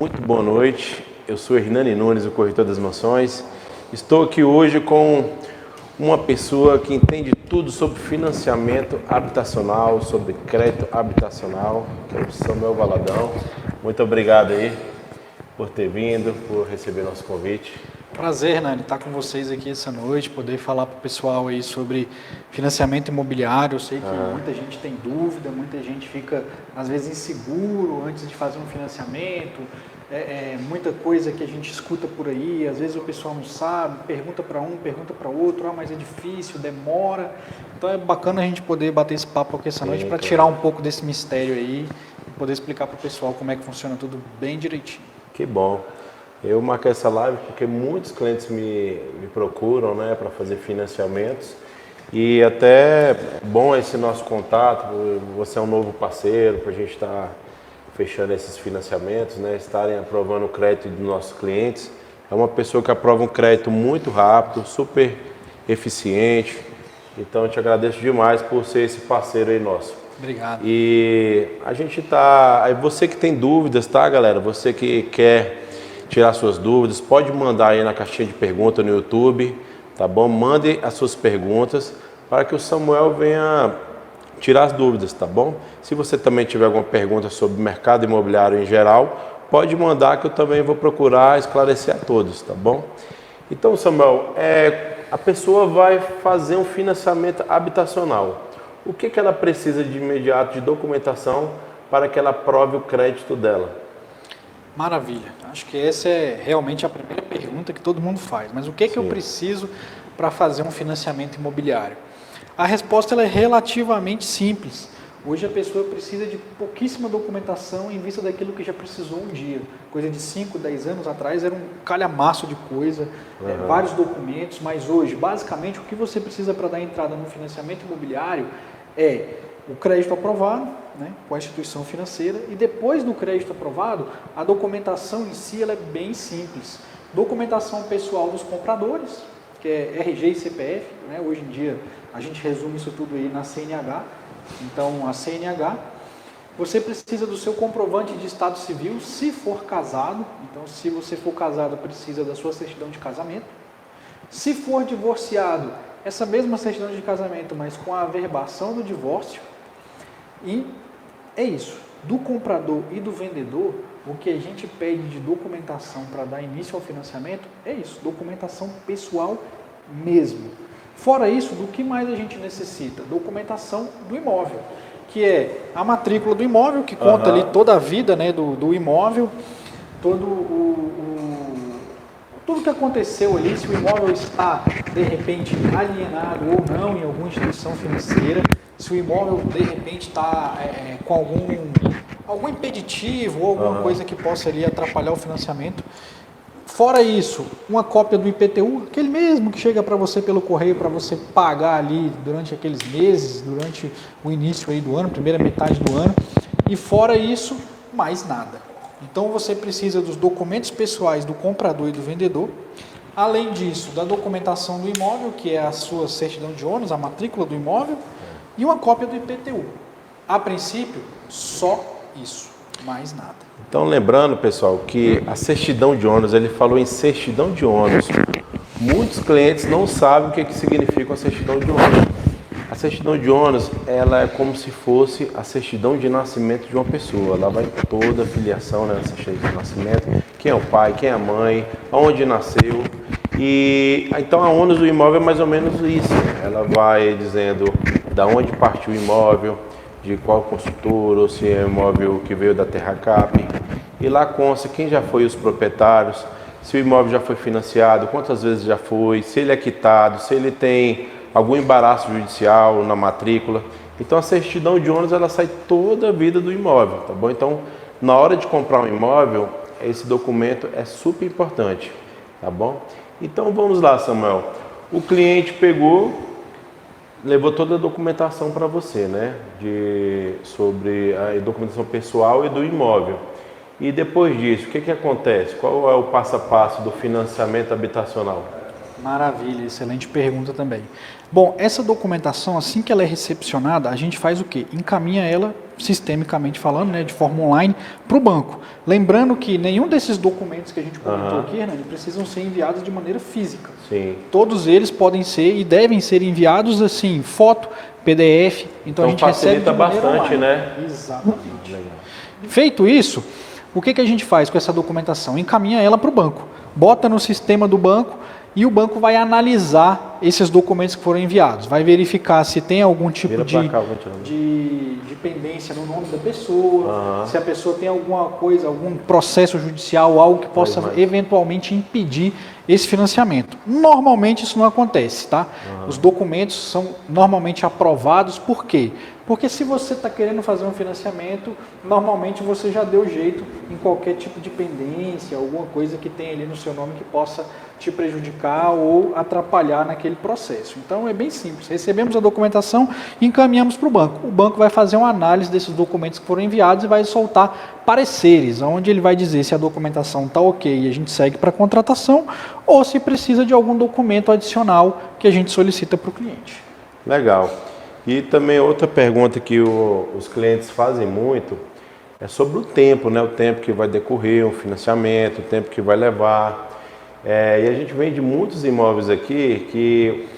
muito boa noite. Eu sou Hernani Nunes, o corretor das mansões. Estou aqui hoje com uma pessoa que entende tudo sobre financiamento habitacional, sobre crédito habitacional, que é o Samuel Valadão. Muito obrigado aí por ter vindo, por receber nosso convite. Prazer, Hernani, estar com vocês aqui essa noite, poder falar para o pessoal aí sobre financiamento imobiliário. Eu sei que muita gente tem dúvida, muita gente fica às vezes inseguro antes de fazer um financiamento. Muita coisa que a gente escuta por aí, às vezes o pessoal não sabe, pergunta para um, pergunta para outro, mas é difícil, demora. Então é bacana a gente poder bater esse papo aqui essa noite para tirar um pouco desse mistério aí e poder explicar para o pessoal como é que funciona tudo bem direitinho. Que bom. Eu marquei essa live porque muitos clientes me procuram, né, para fazer financiamentos, e até bom esse nosso contato. Você é um novo parceiro para a gente estar fechando esses financiamentos, né, estarem aprovando o crédito dos nossos clientes. É uma pessoa que aprova um crédito muito rápido, super eficiente. Então eu te agradeço demais por ser esse parceiro aí nosso. Obrigado. E a gente tá, você que tem dúvidas, tá, galera? Você que quer tirar suas dúvidas, pode mandar aí na caixinha de perguntas no YouTube, tá bom? Mande as suas perguntas para que o Samuel venha tirar as dúvidas, tá bom? Se você também tiver alguma pergunta sobre o mercado imobiliário em geral, pode mandar que eu também vou procurar esclarecer a todos, tá bom? Então, Samuel, a pessoa vai fazer um financiamento habitacional. O que ela precisa de imediato de documentação para que ela aprove o crédito dela? Maravilha. Acho que essa é realmente a primeira pergunta que todo mundo faz. Mas o que eu preciso para fazer um financiamento imobiliário? A resposta ela é relativamente simples. Hoje a pessoa precisa de pouquíssima documentação em vista daquilo que já precisou um dia. Coisa de 5, 10 anos atrás era um calhamaço de coisa, vários documentos, mas hoje, basicamente, o que você precisa para dar entrada no financiamento imobiliário é o crédito aprovado, né, com a instituição financeira, e depois do crédito aprovado, a documentação em si ela é bem simples. Documentação pessoal dos compradores, que é RG e CPF, né, hoje em dia a gente resume isso tudo aí na CNH. Então, a CNH, você precisa do seu comprovante de estado civil, se for casado. Então, se você for casado, precisa da sua certidão de casamento. Se for divorciado, essa mesma certidão de casamento, mas com a averbação do divórcio. E é isso. Do comprador e do vendedor, o que a gente pede de documentação para dar início ao financiamento é isso, documentação pessoal mesmo. Fora isso, do que mais a gente necessita? Documentação do imóvel, que é a matrícula do imóvel, que conta ali toda a vida, né, do imóvel, tudo que aconteceu ali, se o imóvel está, de repente, alienado ou não em alguma instituição financeira, se o imóvel, de repente, está com algum impeditivo ou alguma coisa que possa ali atrapalhar o financiamento. Fora isso, uma cópia do IPTU, aquele mesmo que chega para você pelo correio para você pagar ali durante aqueles meses, durante o início aí do ano, primeira metade do ano. E fora isso, mais nada. Então você precisa dos documentos pessoais do comprador e do vendedor. Além disso, da documentação do imóvel, que é a sua certidão de ônus, a matrícula do imóvel, e uma cópia do IPTU. A princípio, só isso, mais nada. Então, lembrando, pessoal, que a certidão de ônus, ele falou em certidão de ônus. Muitos clientes não sabem o que significa a certidão de ônus. A certidão de ônus, ela é como se fosse a certidão de nascimento de uma pessoa. Ela vai toda a filiação, né, na certidão de nascimento, quem é o pai, quem é a mãe, onde nasceu. E então a ônus do imóvel é mais ou menos isso. Ela vai dizendo da onde partiu o imóvel, de qual construtor, ou se é um imóvel que veio da Terracap. E lá consta quem já foi os proprietários, se o imóvel já foi financiado, quantas vezes já foi, se ele é quitado, se ele tem algum embaraço judicial na matrícula. Então a certidão de ônus, ela sai toda a vida do imóvel, tá bom? Então, na hora de comprar um imóvel, esse documento é super importante, tá bom? Então vamos lá, Samuel. O cliente levou toda a documentação para você, né? Sobre a documentação pessoal e do imóvel. E depois disso, o que acontece? Qual é o passo a passo do financiamento habitacional? Maravilha, excelente pergunta também. Bom, essa documentação, assim que ela é recepcionada, a gente faz o quê? Encaminha ela, sistemicamente falando, né, de forma online, para o banco. Lembrando que nenhum desses documentos que a gente comentou aqui, Hernani, precisam ser enviados de maneira física. Sim. Todos eles podem ser e devem ser enviados assim, foto, PDF, então a gente recebe de maneira bastante, online. né? Exatamente. Legal. Feito isso, o que a gente faz com essa documentação? Encaminha ela para o banco, bota no sistema do banco e o banco vai analisar esses documentos que foram enviados, vai verificar se tem algum tipo de pendência no nome da pessoa, se a pessoa tem alguma coisa, algum processo judicial, algo que possa eventualmente impedir esse financiamento. Normalmente isso não acontece, tá? Os documentos são normalmente aprovados, por quê? Porque se você está querendo fazer um financiamento, normalmente você já deu jeito em qualquer tipo de pendência, alguma coisa que tem ali no seu nome que possa te prejudicar ou atrapalhar naquele processo. Então é bem simples, recebemos a documentação e encaminhamos para o banco. O banco vai fazer uma análise desses documentos que foram enviados e vai soltar pareceres, onde ele vai dizer se a documentação está ok e a gente segue para a contratação ou se precisa de algum documento adicional que a gente solicita para o cliente. Legal. E também outra pergunta que os clientes fazem muito é sobre o tempo, né? O tempo que vai decorrer um financiamento, o tempo que vai levar. E a gente vende muitos imóveis aqui que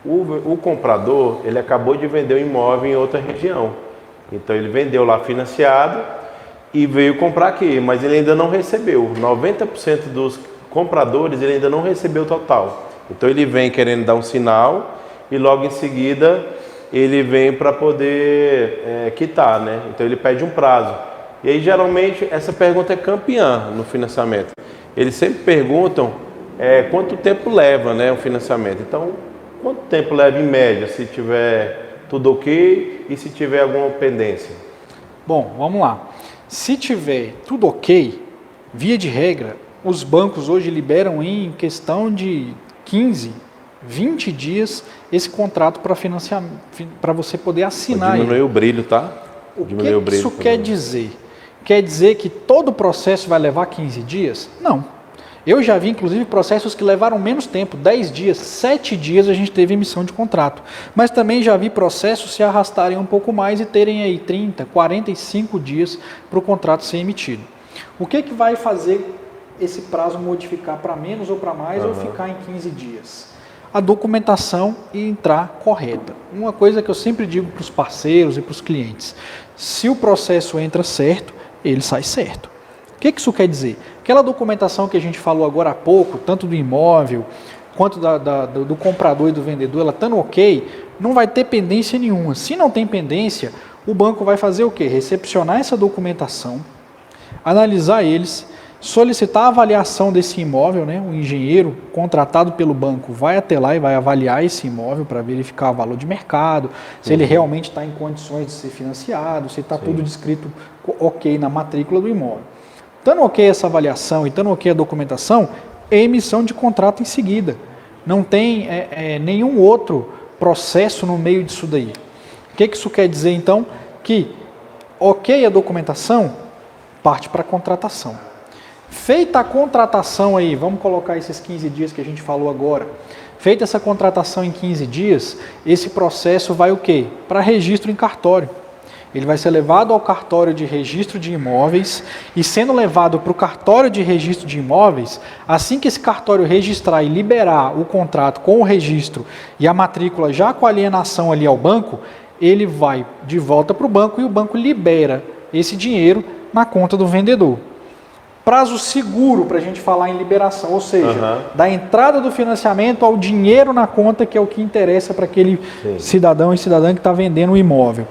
o comprador, ele acabou de vender o imóvel em outra região. Então ele vendeu lá financiado e veio comprar aqui, mas ele ainda não recebeu. 90% dos compradores ele ainda não recebeu o total. Então ele vem querendo dar um sinal e logo em seguida ele vem para poder quitar, né? Então ele pede um prazo. E aí geralmente essa pergunta é campeã no financiamento. Eles sempre perguntam quanto tempo leva, né, o financiamento. Então, quanto tempo leva em média se tiver tudo ok e se tiver alguma pendência? Bom, vamos lá. Se tiver tudo ok, via de regra, os bancos hoje liberam em questão de 15, 20 dias esse contrato para financiar, para você poder assinar. Diminuir o brilho, tá? O que isso quer dizer? Quer dizer que todo o processo vai levar 15 dias? Não. Eu já vi, inclusive, processos que levaram menos tempo, 10 dias, 7 dias a gente teve emissão de contrato. Mas também já vi processos se arrastarem um pouco mais e terem aí 30, 45 dias para o contrato ser emitido. O que vai fazer esse prazo modificar para menos ou para mais ou ficar em 15 dias? A documentação entrar correta. Uma coisa que eu sempre digo para os parceiros e para os clientes, se o processo entra certo, ele sai certo. O que isso quer dizer? Aquela documentação que a gente falou agora há pouco, tanto do imóvel, quanto do comprador e do vendedor, ela estando ok, não vai ter pendência nenhuma. Se não tem pendência, o banco vai fazer o quê? Recepcionar essa documentação, analisar eles, solicitar a avaliação desse imóvel, né? O engenheiro contratado pelo banco vai até lá e vai avaliar esse imóvel para verificar o valor de mercado, se ele realmente está em condições de ser financiado, se está tudo descrito ok na matrícula do imóvel. Estando ok essa avaliação e estando ok a documentação, é emissão de contrato em seguida. Não tem nenhum outro processo no meio disso daí. O que isso quer dizer então? Que ok a documentação, parte para a contratação. Feita a contratação aí, vamos colocar esses 15 dias que a gente falou agora. Feita essa contratação em 15 dias, esse processo vai o quê? Para registro em cartório. Ele vai ser levado ao cartório de registro de imóveis e sendo levado para o cartório de registro de imóveis, assim que esse cartório registrar e liberar o contrato com o registro e a matrícula já com a alienação ali ao banco, ele vai de volta para o banco e o banco libera esse dinheiro na conta do vendedor. Prazo seguro para a gente falar em liberação, ou seja, da entrada do financiamento ao dinheiro na conta, que é o que interessa para aquele cidadão e cidadã que está vendendo o imóvel.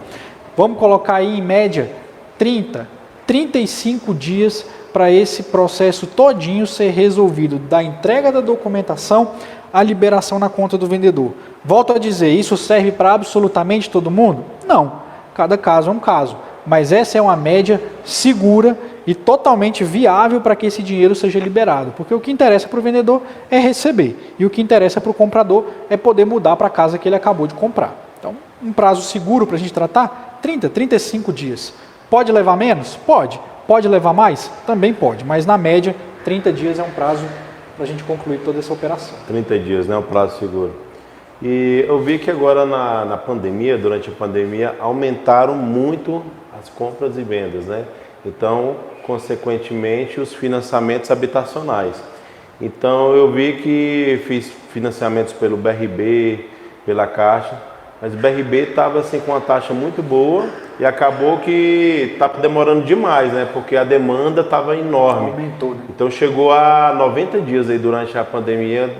Vamos colocar aí em média 30, 35 dias para esse processo todinho ser resolvido, da entrega da documentação à liberação na conta do vendedor. Volto a dizer, isso serve para absolutamente todo mundo? Não, cada caso é um caso, mas essa é uma média segura e totalmente viável para que esse dinheiro seja liberado, porque o que interessa para o vendedor é receber e o que interessa para o comprador é poder mudar para a casa que ele acabou de comprar. Então, um prazo seguro para a gente tratar, 30, 35 dias. Pode levar menos? Pode. Pode levar mais? Também pode, mas na média 30 dias é um prazo para a gente concluir toda essa operação. 30 dias, né? O prazo seguro. E eu vi que agora na pandemia, durante a pandemia, aumentaram muito as compras e vendas, né? Então, consequentemente, os financiamentos habitacionais. Então, eu vi que fiz financiamentos pelo BRB, pela Caixa, mas o BRB estava assim, com uma taxa muito boa e acabou que estava demorando demais, né? Porque a demanda estava enorme. Aumentou, né? Então, chegou a 90 dias aí durante a pandemia,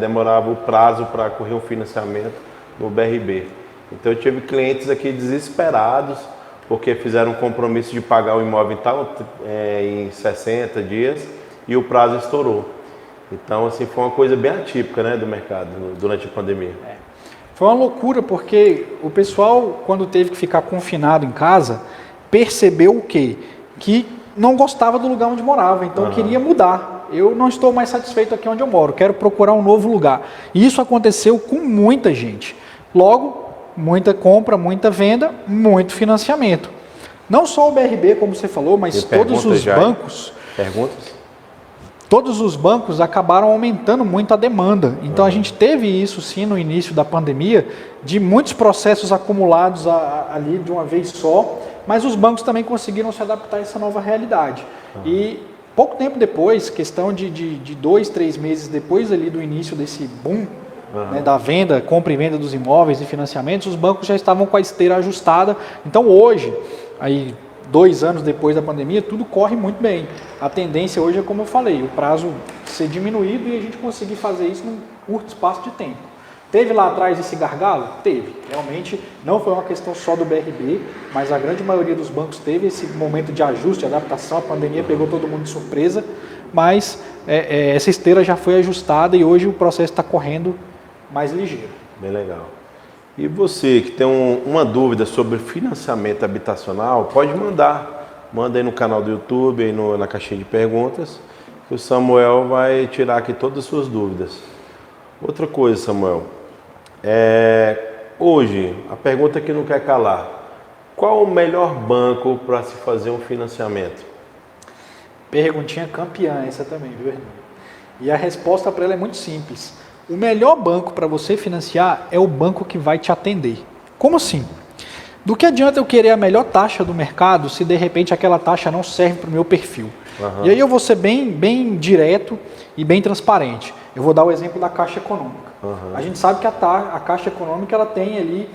demorava o prazo para correr um financiamento no BRB. Então, eu tive clientes aqui desesperados, porque fizeram um compromisso de pagar o imóvel em 60 dias e o prazo estourou. Então, assim, foi uma coisa bem atípica, né, do mercado durante a pandemia. Foi uma loucura, porque o pessoal, quando teve que ficar confinado em casa, percebeu o quê? Que não gostava do lugar onde morava, então queria mudar. Eu não estou mais satisfeito aqui onde eu moro, quero procurar um novo lugar. E isso aconteceu com muita gente. Logo, muita compra, muita venda, muito financiamento. Não só o BRB, como você falou, mas todos os bancos. Perguntas? Todos os bancos acabaram aumentando muito a demanda. Então a gente teve isso sim no início da pandemia, de muitos processos acumulados ali de uma vez só, mas os bancos também conseguiram se adaptar a essa nova realidade. E pouco tempo depois, questão de 2, 3 meses depois ali do início desse boom, né, da venda, compra e venda dos imóveis e financiamentos, os bancos já estavam com a esteira ajustada. Então hoje, aí 2 anos depois da pandemia, tudo corre muito bem. A tendência hoje é, como eu falei, o prazo ser diminuído e a gente conseguir fazer isso num curto espaço de tempo. Teve lá atrás esse gargalo? Teve. Realmente não foi uma questão só do BRB, mas a grande maioria dos bancos teve esse momento de ajuste, adaptação. A pandemia pegou todo mundo de surpresa, mas essa esteira já foi ajustada e hoje o processo está correndo mais ligeiro. Bem legal. E você que tem uma dúvida sobre financiamento habitacional, pode mandar. Manda aí no canal do YouTube, aí na caixinha de perguntas, que o Samuel vai tirar aqui todas as suas dúvidas. Outra coisa, Samuel, hoje, a pergunta que não quer calar, qual o melhor banco para se fazer um financiamento? Perguntinha campeã essa também, viu, Hernando? E a resposta para ela é muito simples. O melhor banco para você financiar é o banco que vai te atender. Como assim? Do que adianta eu querer a melhor taxa do mercado se de repente aquela taxa não serve para o meu perfil? E aí eu vou ser bem direto e bem transparente. Eu vou dar o exemplo da Caixa Econômica. A gente sabe que a Caixa Econômica ela tem ali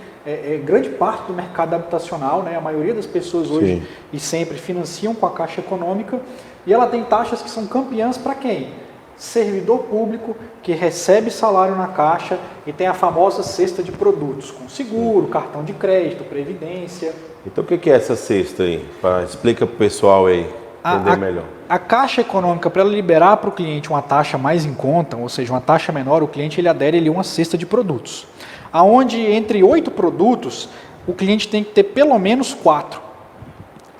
grande parte do mercado habitacional, né? A maioria das pessoas hoje e sempre financiam com a Caixa Econômica e ela tem taxas que são campeãs para quem? Servidor público que recebe salário na Caixa e tem a famosa cesta de produtos, com seguro, cartão de crédito, previdência. Então o que é essa cesta aí? Explica para o pessoal aí entender melhor. A Caixa Econômica, para ela liberar para o cliente uma taxa mais em conta, ou seja, uma taxa menor, o cliente ele adere a uma cesta de produtos. Aonde entre 8 produtos, o cliente tem que ter pelo menos 4.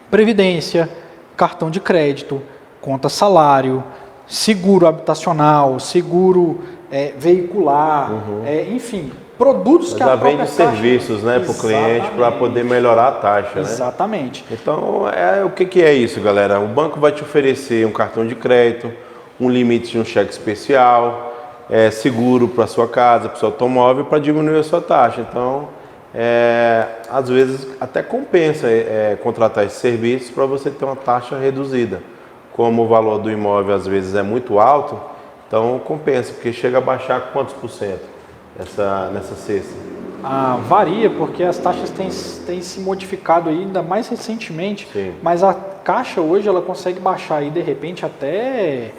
Previdência, cartão de crédito, conta salário, seguro habitacional, seguro veicular, enfim, produtos que a própria vende serviços, né, para o cliente para poder melhorar a taxa, Exatamente. Né? Então, o que é isso, galera? O banco vai te oferecer um cartão de crédito, um limite de um cheque especial, seguro para sua casa, para o seu automóvel, para diminuir a sua taxa. Então, às vezes até compensa contratar esses serviços para você ter uma taxa reduzida. Como o valor do imóvel às vezes é muito alto, então compensa, porque chega a baixar quantos por cento nessa cesta? Varia, porque as taxas têm se modificado ainda mais recentemente, mas a Caixa hoje ela consegue baixar aí de repente até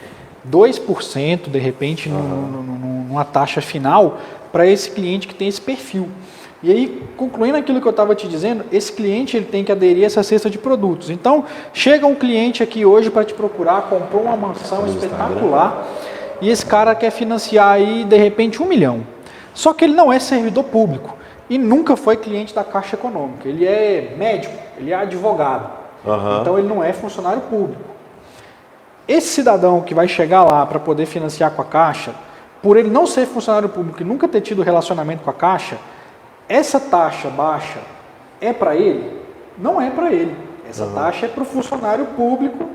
2%, de repente, numa taxa final para esse cliente que tem esse perfil. E aí, concluindo aquilo que eu estava te dizendo, esse cliente ele tem que aderir a essa cesta de produtos. Então, chega um cliente aqui hoje para te procurar, comprou uma mansão espetacular e esse cara quer financiar aí, de repente, 1 milhão. Só que ele não é servidor público e nunca foi cliente da Caixa Econômica. Ele é médico, ele é advogado. Então, ele não é funcionário público. Esse cidadão que vai chegar lá para poder financiar com a Caixa, por ele não ser funcionário público e nunca ter tido relacionamento com a Caixa, essa taxa baixa é para ele? Não é para ele. Essa taxa é para o funcionário público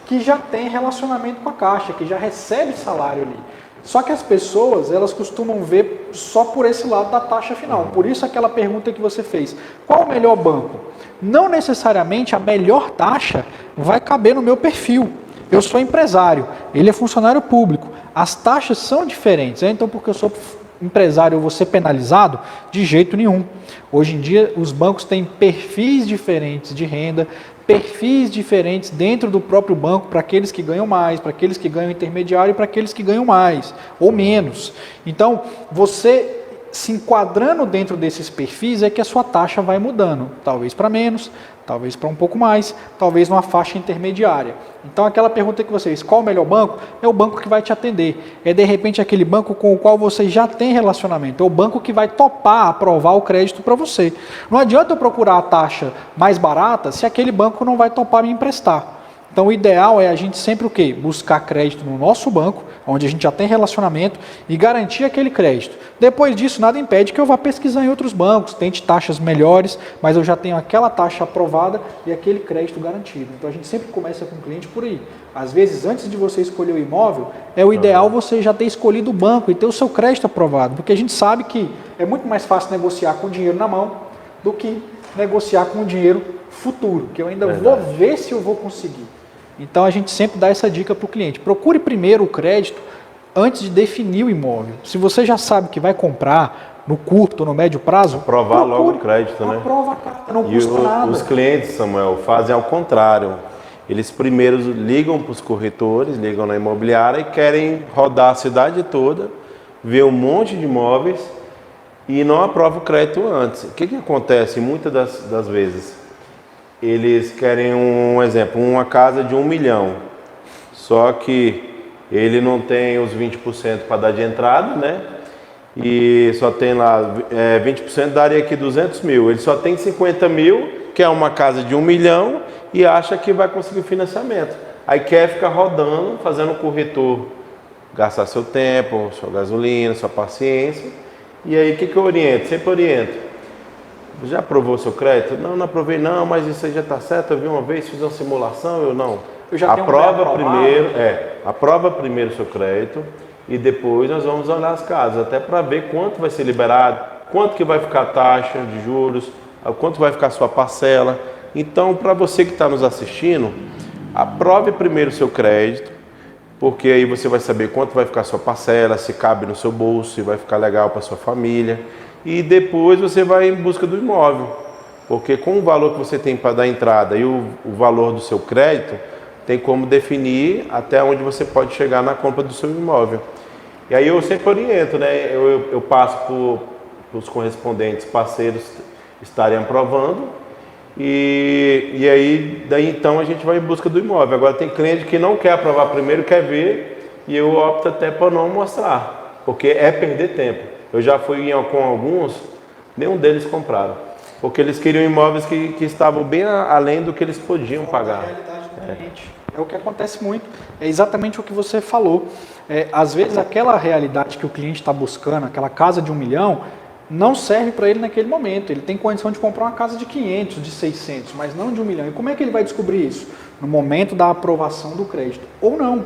que já tem relacionamento com a Caixa, que já recebe salário ali. Só que as pessoas, elas costumam ver só por esse lado da taxa final. Por isso aquela pergunta que você fez, qual o melhor banco? Não necessariamente a melhor taxa vai caber no meu perfil. Eu sou empresário, ele é funcionário público. As taxas são diferentes, então porque eu sou empresário eu vou ser penalizado? De jeito nenhum. Hoje em dia os bancos têm perfis diferentes de renda, perfis diferentes dentro do próprio banco para aqueles que ganham mais, para aqueles que ganham intermediário e para aqueles que ganham mais ou menos. Então, você se enquadrando dentro desses perfis é que a sua taxa vai mudando, talvez para menos, talvez para um pouco mais, talvez numa faixa intermediária. Então aquela pergunta que você fez, qual o melhor banco? É o banco que vai te atender. É de repente aquele banco com o qual você já tem relacionamento. É o banco que vai topar, aprovar o crédito para você. Não adianta eu procurar a taxa mais barata se aquele banco não vai topar me emprestar. Então o ideal é a gente sempre o quê? Buscar crédito no nosso banco, onde a gente já tem relacionamento e garantir aquele crédito. Depois disso, nada impede que eu vá pesquisar em outros bancos, tente taxas melhores, mas eu já tenho aquela taxa aprovada e aquele crédito garantido. Então a gente sempre começa com o cliente por aí. Às vezes, antes de você escolher o imóvel, é o ideal você já ter escolhido o banco e ter o seu crédito aprovado, porque a gente sabe que é muito mais fácil negociar com o dinheiro na mão do que negociar com o dinheiro futuro, que eu ainda vou ver se eu vou conseguir. Então a gente sempre dá essa dica para o cliente. Procure primeiro o crédito antes de definir o imóvel. Se você já sabe que vai comprar no curto ou no médio prazo, aprovar logo o crédito, né? Aprova a carta, não custa nada. Os clientes, Samuel, fazem ao contrário. Eles primeiro ligam para os corretores, ligam na imobiliária e querem rodar a cidade toda, ver um monte de imóveis e não aprovam o crédito antes. O que acontece muitas das vezes? Eles querem um exemplo, uma casa de 1 milhão, só que ele não tem os 20% para dar de entrada, né? E só tem lá 20% daria aqui 200 mil. Ele só tem 50 mil, que é uma casa de 1 milhão, e acha que vai conseguir financiamento. Aí quer ficar rodando, fazendo o corretor gastar seu tempo, sua gasolina, sua paciência. E aí o que eu oriento? Sempre oriento. Já aprovou seu crédito? Não aprovei não, mas isso aí já está certo. Eu vi uma vez, fiz uma simulação, eu não. Eu já aprova primeiro, aprova primeiro o seu crédito e depois nós vamos olhar as casas, até para ver quanto vai ser liberado, quanto que vai ficar a taxa de juros, quanto vai ficar a sua parcela. Então, para você que está nos assistindo, aprove primeiro o seu crédito, porque aí você vai saber quanto vai ficar a sua parcela, se cabe no seu bolso, se vai ficar legal para sua família. E depois você vai em busca do imóvel, porque com o valor que você tem para dar entrada e o valor do seu crédito, tem como definir até onde você pode chegar na compra do seu imóvel. E aí eu sempre oriento, né? Eu passo para os correspondentes parceiros estarem aprovando e aí daí então a gente vai em busca do imóvel. Agora tem cliente que não quer aprovar primeiro, quer ver, e eu opto até para não mostrar, porque é perder tempo. Eu já fui com alguns, nenhum deles compraram, porque eles queriam imóveis que estavam bem além do que eles podiam pagar. É o que acontece muito, é exatamente o que você falou. Às vezes aquela realidade que o cliente está buscando, aquela casa de 1 milhão, não serve para ele naquele momento. Ele tem condição de comprar uma casa de 500, de 600, mas não de 1 milhão. E como é que ele vai descobrir isso? No momento da aprovação do crédito. Ou não.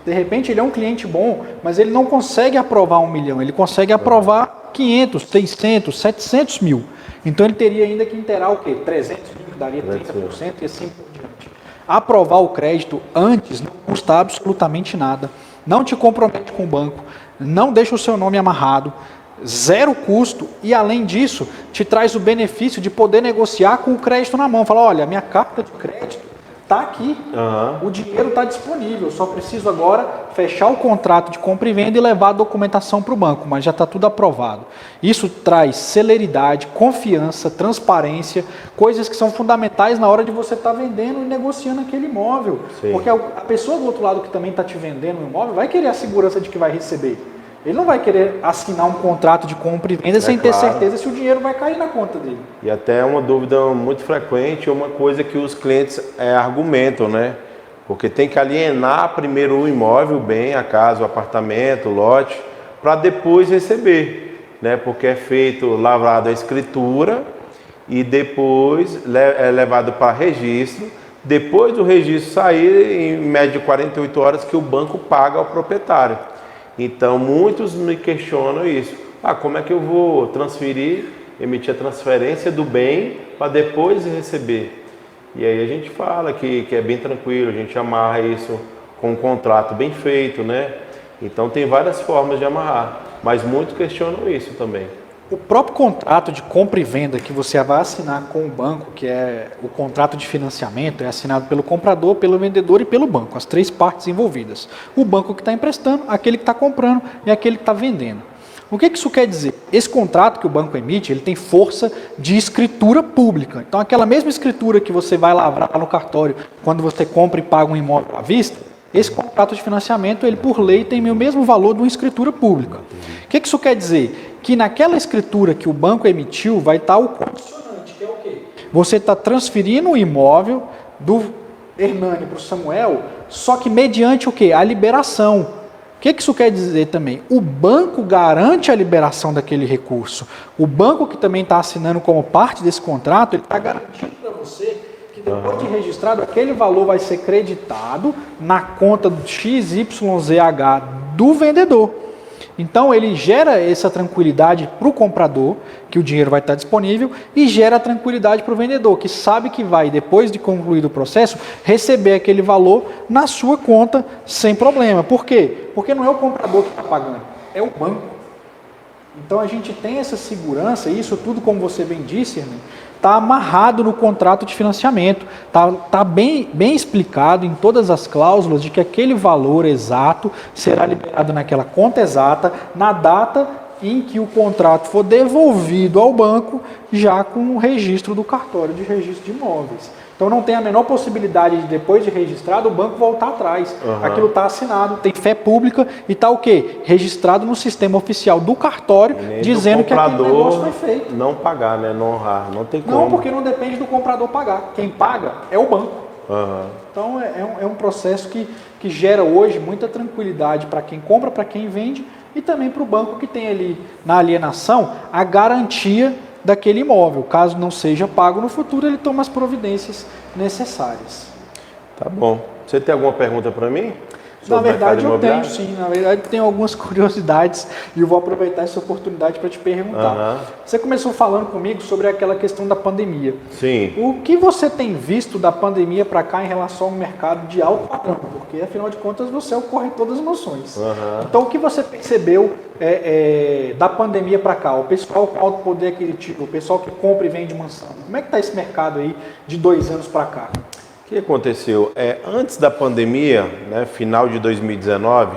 De repente ele é um cliente bom, mas ele não consegue aprovar 1 milhão, ele consegue aprovar 500, 600, 700 mil. Então ele teria ainda que inteirar o quê? 300 mil, que daria 30% e assim por diante. Aprovar o crédito antes não custa absolutamente nada, não te compromete com o banco, não deixa o seu nome amarrado, zero custo e além disso te traz o benefício de poder negociar com o crédito na mão. Fala, olha, minha carta de crédito está aqui, o dinheiro está disponível, só preciso agora fechar o contrato de compra e venda e levar a documentação para o banco, mas já está tudo aprovado. Isso traz celeridade, confiança, transparência, coisas que são fundamentais na hora de você estar vendendo e negociando aquele imóvel. Sim. Porque a pessoa do outro lado que também está te vendendo um imóvel vai querer a segurança de que vai receber. Ele não vai querer assinar um contrato de compra e venda sem ter certeza se o dinheiro vai cair na conta dele. E até uma dúvida muito frequente, uma coisa que os clientes argumentam, né? Porque tem que alienar primeiro o imóvel, bem, a casa, o apartamento, o lote, para depois receber, né? Porque é feito, lavrado a escritura e depois é levado para registro, Depois do registro sair, em média de 48 horas, que o banco paga ao proprietário. Então, muitos me questionam isso. Como é que eu vou transferir, emitir a transferência do bem para depois receber? E aí a gente fala que é bem tranquilo, a gente amarra isso com um contrato bem feito, né? Então, tem várias formas de amarrar, mas muitos questionam isso também. O próprio contrato de compra e venda que você vai assinar com o banco, que é o contrato de financiamento, é assinado pelo comprador, pelo vendedor e pelo banco, as três partes envolvidas. O banco que está emprestando, aquele que está comprando e aquele que está vendendo. O que isso quer dizer? Esse contrato que o banco emite, ele tem força de escritura pública. Então, aquela mesma escritura que você vai lavrar no cartório quando você compra e paga um imóvel à vista, esse contrato de financiamento, ele por lei tem o mesmo valor de uma escritura pública. O que isso quer dizer? Que naquela escritura que o banco emitiu vai estar o condicionante, que é o quê? Você está transferindo o imóvel do Hernani para o Samuel, só que mediante o quê? A liberação. O que isso quer dizer também? O banco garante a liberação daquele recurso. O banco que também está assinando como parte desse contrato, ele está garantindo para você que depois de registrado, aquele valor vai ser creditado na conta do XYZH do vendedor. Então, ele gera essa tranquilidade para o comprador, que o dinheiro vai estar disponível, e gera tranquilidade para o vendedor, que sabe que vai, depois de concluído o processo, receber aquele valor na sua conta sem problema. Por quê? Porque não é o comprador que está pagando, é o banco. Então, a gente tem essa segurança, e isso tudo, como você bem disse, Hermínio, está amarrado no contrato de financiamento, está bem explicado em todas as cláusulas de que aquele valor exato será liberado naquela conta exata, na data em que o contrato for devolvido ao banco, já com o registro do cartório de registro de imóveis. Então não tem a menor possibilidade de, depois de registrado, o banco voltar atrás. Aquilo está assinado, tem fé pública e está o quê? Registrado no sistema oficial do cartório, dizendo que aquele negócio foi feito. Não pagar, né? Não honrar, não tem como. Não, porque não depende do comprador pagar. Quem paga é o banco. Então é um processo que gera hoje muita tranquilidade para quem compra, para quem vende e também para o banco que tem ali na alienação a garantia daquele imóvel. Caso não seja pago no futuro, ele toma as providências necessárias. Tá bom. Você tem alguma pergunta para mim? Na verdade eu tenho sim, na verdade eu tenho algumas curiosidades e eu vou aproveitar essa oportunidade para te perguntar. Você começou falando comigo sobre aquela questão da pandemia. Sim. O que você tem visto da pandemia para cá em relação ao mercado de alto padrão? Porque afinal de contas você é o corretor das emoções. Então o que você percebeu da pandemia para cá? O pessoal com alto poder aquisitivo, o pessoal que compra e vende mansão. Como é que está esse mercado aí de 2 anos para cá? O que aconteceu? Antes da pandemia, né, final de 2019,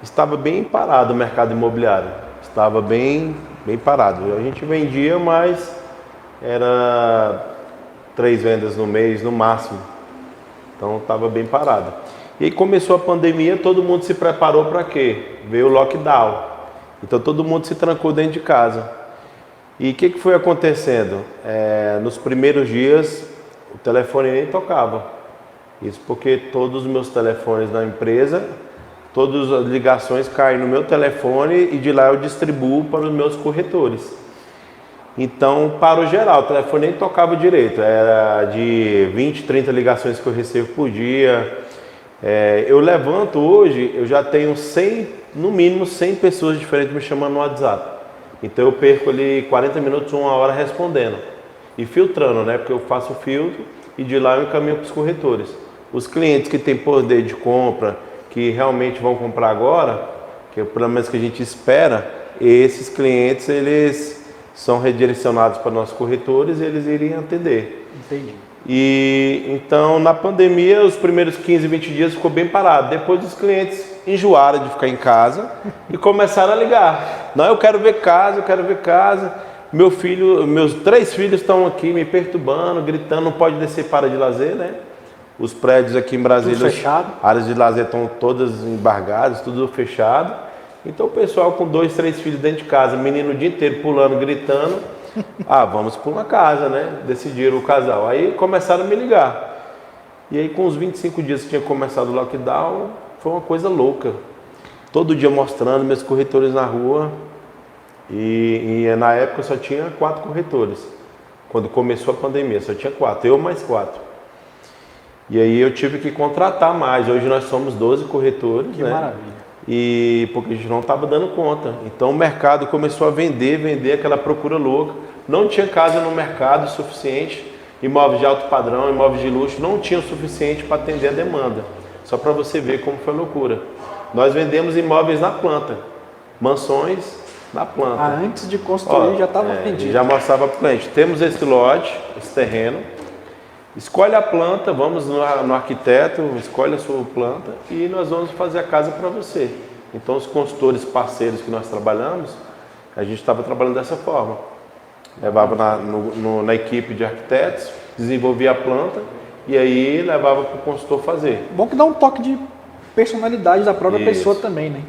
estava bem parado o mercado imobiliário. Estava bem parado. A gente vendia, mas era 3 vendas no mês, no máximo. Então estava bem parado. E aí começou a pandemia, todo mundo se preparou para quê? Veio o lockdown. Então todo mundo se trancou dentro de casa. E o que foi acontecendo? Nos primeiros dias, o telefone nem tocava. Isso porque todos os meus telefones na empresa, todas as ligações caem no meu telefone e de lá eu distribuo para os meus corretores. Então, para o geral, o telefone nem tocava direito. Era de 20, 30 ligações que eu recebo por dia. Eu levanto hoje, eu já tenho 100, no mínimo 100 pessoas diferentes me chamando no WhatsApp. Então eu perco ali 40 minutos, 1 hora respondendo. E filtrando, né? Porque eu faço o filtro e de lá eu encaminho para os corretores. Os clientes que têm poder de compra, que realmente vão comprar agora, que é pelo menos que a gente espera, esses clientes eles são redirecionados para nossos corretores e eles iriam atender. Entendi. E então na pandemia, os primeiros 15, 20 dias ficou bem parado. Depois os clientes enjoaram de ficar em casa e começaram a ligar. Não, eu quero ver casa, eu quero ver casa. Meus 3 filhos estão aqui me perturbando, gritando, não pode descer para área de lazer, né? Os prédios aqui em Brasília, tudo fechado. Áreas de lazer estão todas embargadas, tudo fechado. Então o pessoal com 2, 3 filhos dentro de casa, menino o dia inteiro pulando, gritando, vamos para uma casa, né? Decidiram o casal. Aí começaram a me ligar. E aí com os 25 dias que tinha começado o lockdown, foi uma coisa louca. Todo dia mostrando meus corretores na rua. E na época só tinha 4 corretores. Quando começou a pandemia, só tinha 4, eu mais 4. E aí eu tive que contratar mais. Hoje nós somos 12 corretores, Que né? maravilha. E porque a gente não estava dando conta. Então o mercado começou a vender aquela procura louca. Não tinha casa no mercado suficiente, imóveis de alto padrão, imóveis de luxo, não tinha o suficiente para atender a demanda. Só para você ver como foi loucura. Nós vendemos imóveis na planta, mansões na planta. Antes de construir já estava vendido. Já mostrava para o cliente, temos esse lote, esse terreno, escolhe a planta, vamos no arquiteto, escolhe a sua planta e nós vamos fazer a casa para você. Então os consultores parceiros que nós trabalhamos, a gente estava trabalhando dessa forma. Levava na equipe de arquitetos, desenvolvia a planta e aí levava para o consultor fazer. Bom que dá um toque de personalidade da própria pessoa também, né?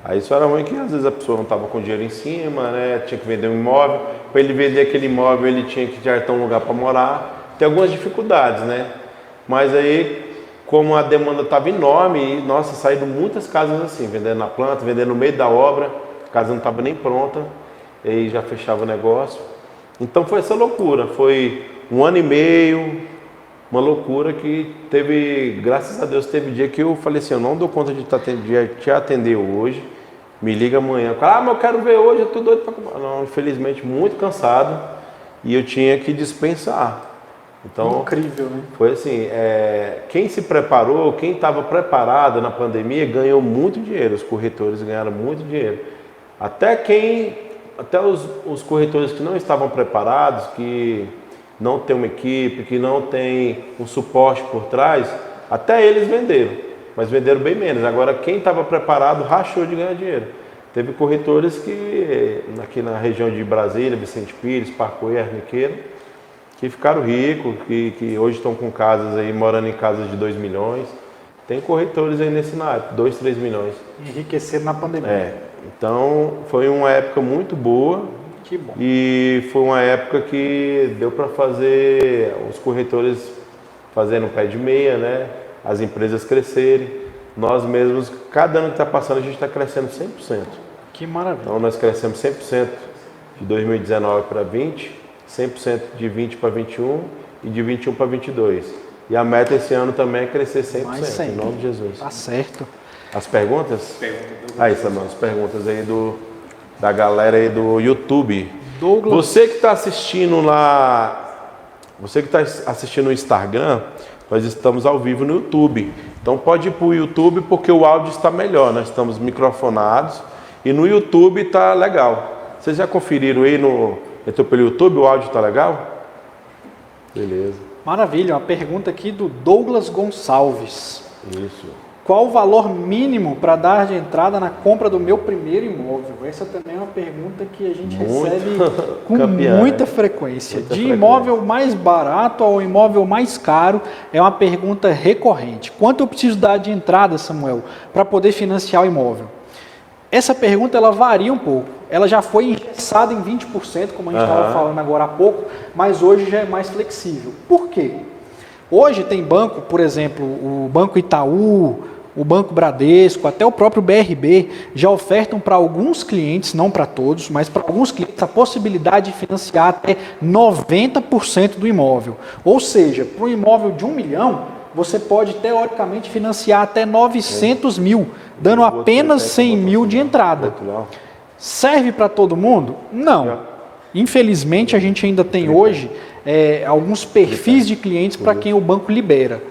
Aí isso era ruim que às vezes a pessoa não estava com dinheiro em cima, né? Tinha que vender um imóvel. Para ele vender aquele imóvel, ele tinha que já ter um lugar para morar. Tem algumas dificuldades, né? Mas aí, como a demanda estava enorme, nossa, saíram muitas casas assim, vendendo na planta, vendendo no meio da obra, a casa não estava nem pronta, e aí já fechava o negócio. Então foi essa loucura, foi 1 ano e meio, uma loucura que teve, graças a Deus, teve dia que eu falei assim, eu não dou conta de te atender hoje, me liga amanhã. Mas eu quero ver hoje, eu tô doido para comprar. Não, infelizmente, muito cansado e eu tinha que dispensar. Então, incrível, né? Foi assim, quem se preparou, quem estava preparado na pandemia ganhou muito dinheiro, os corretores ganharam muito dinheiro. Até os corretores que não estavam preparados, que não tem uma equipe, que não tem um suporte por trás, até eles venderam, mas venderam bem menos. Agora, quem estava preparado rachou de ganhar dinheiro. Teve corretores que, aqui na região de Brasília, Vicente Pires, Parcoí, Arniqueira, que ficaram ricos, que hoje estão com casas aí, morando em casas de 2 milhões. Tem corretores aí nesse naipe, 2, 3 milhões. Enriqueceram na pandemia. Então, foi uma época muito boa. Que bom. E foi uma época que deu para fazer os corretores fazendo pé de meia, né? As empresas crescerem. Nós mesmos, cada ano que está passando, a gente está crescendo 100%. Que maravilha. Então, nós crescemos 100% de 2019 para 20, 100% de 20 para 21 e de 21 para 22. E a meta esse ano também é crescer 100%, em nome de Jesus. Tá certo. As perguntas? Aí, Samuel, as perguntas aí da galera aí do YouTube. Douglas. Você que está assistindo no Instagram, nós estamos ao vivo no YouTube. Então pode ir para o YouTube porque o áudio está melhor, nós estamos microfonados e no YouTube está legal. Vocês já conferiram aí entrou pelo YouTube, o áudio está legal? Beleza. Maravilha, uma pergunta aqui do Douglas Gonçalves. Isso. Qual o valor mínimo para dar de entrada na compra do meu primeiro imóvel? Essa também é uma pergunta que a gente recebe com muita frequência. De imóvel mais barato ao imóvel mais caro, é uma pergunta recorrente. Quanto eu preciso dar de entrada, Samuel, para poder financiar o imóvel? Essa pergunta ela varia um pouco. Ela já foi engessada em 20%, como a gente estava falando agora há pouco, mas hoje já é mais flexível. Por quê? Hoje tem banco, por exemplo, o Banco Itaú, o Banco Bradesco, até o próprio BRB, já ofertam para alguns clientes, não para todos, mas para alguns clientes a possibilidade de financiar até 90% do imóvel. Ou seja, para um imóvel de 1 milhão, você pode teoricamente financiar até 900 mil, dando apenas 100 mil de entrada. Serve para todo mundo? Não. Infelizmente, a gente ainda tem hoje alguns perfis de clientes para quem o banco libera.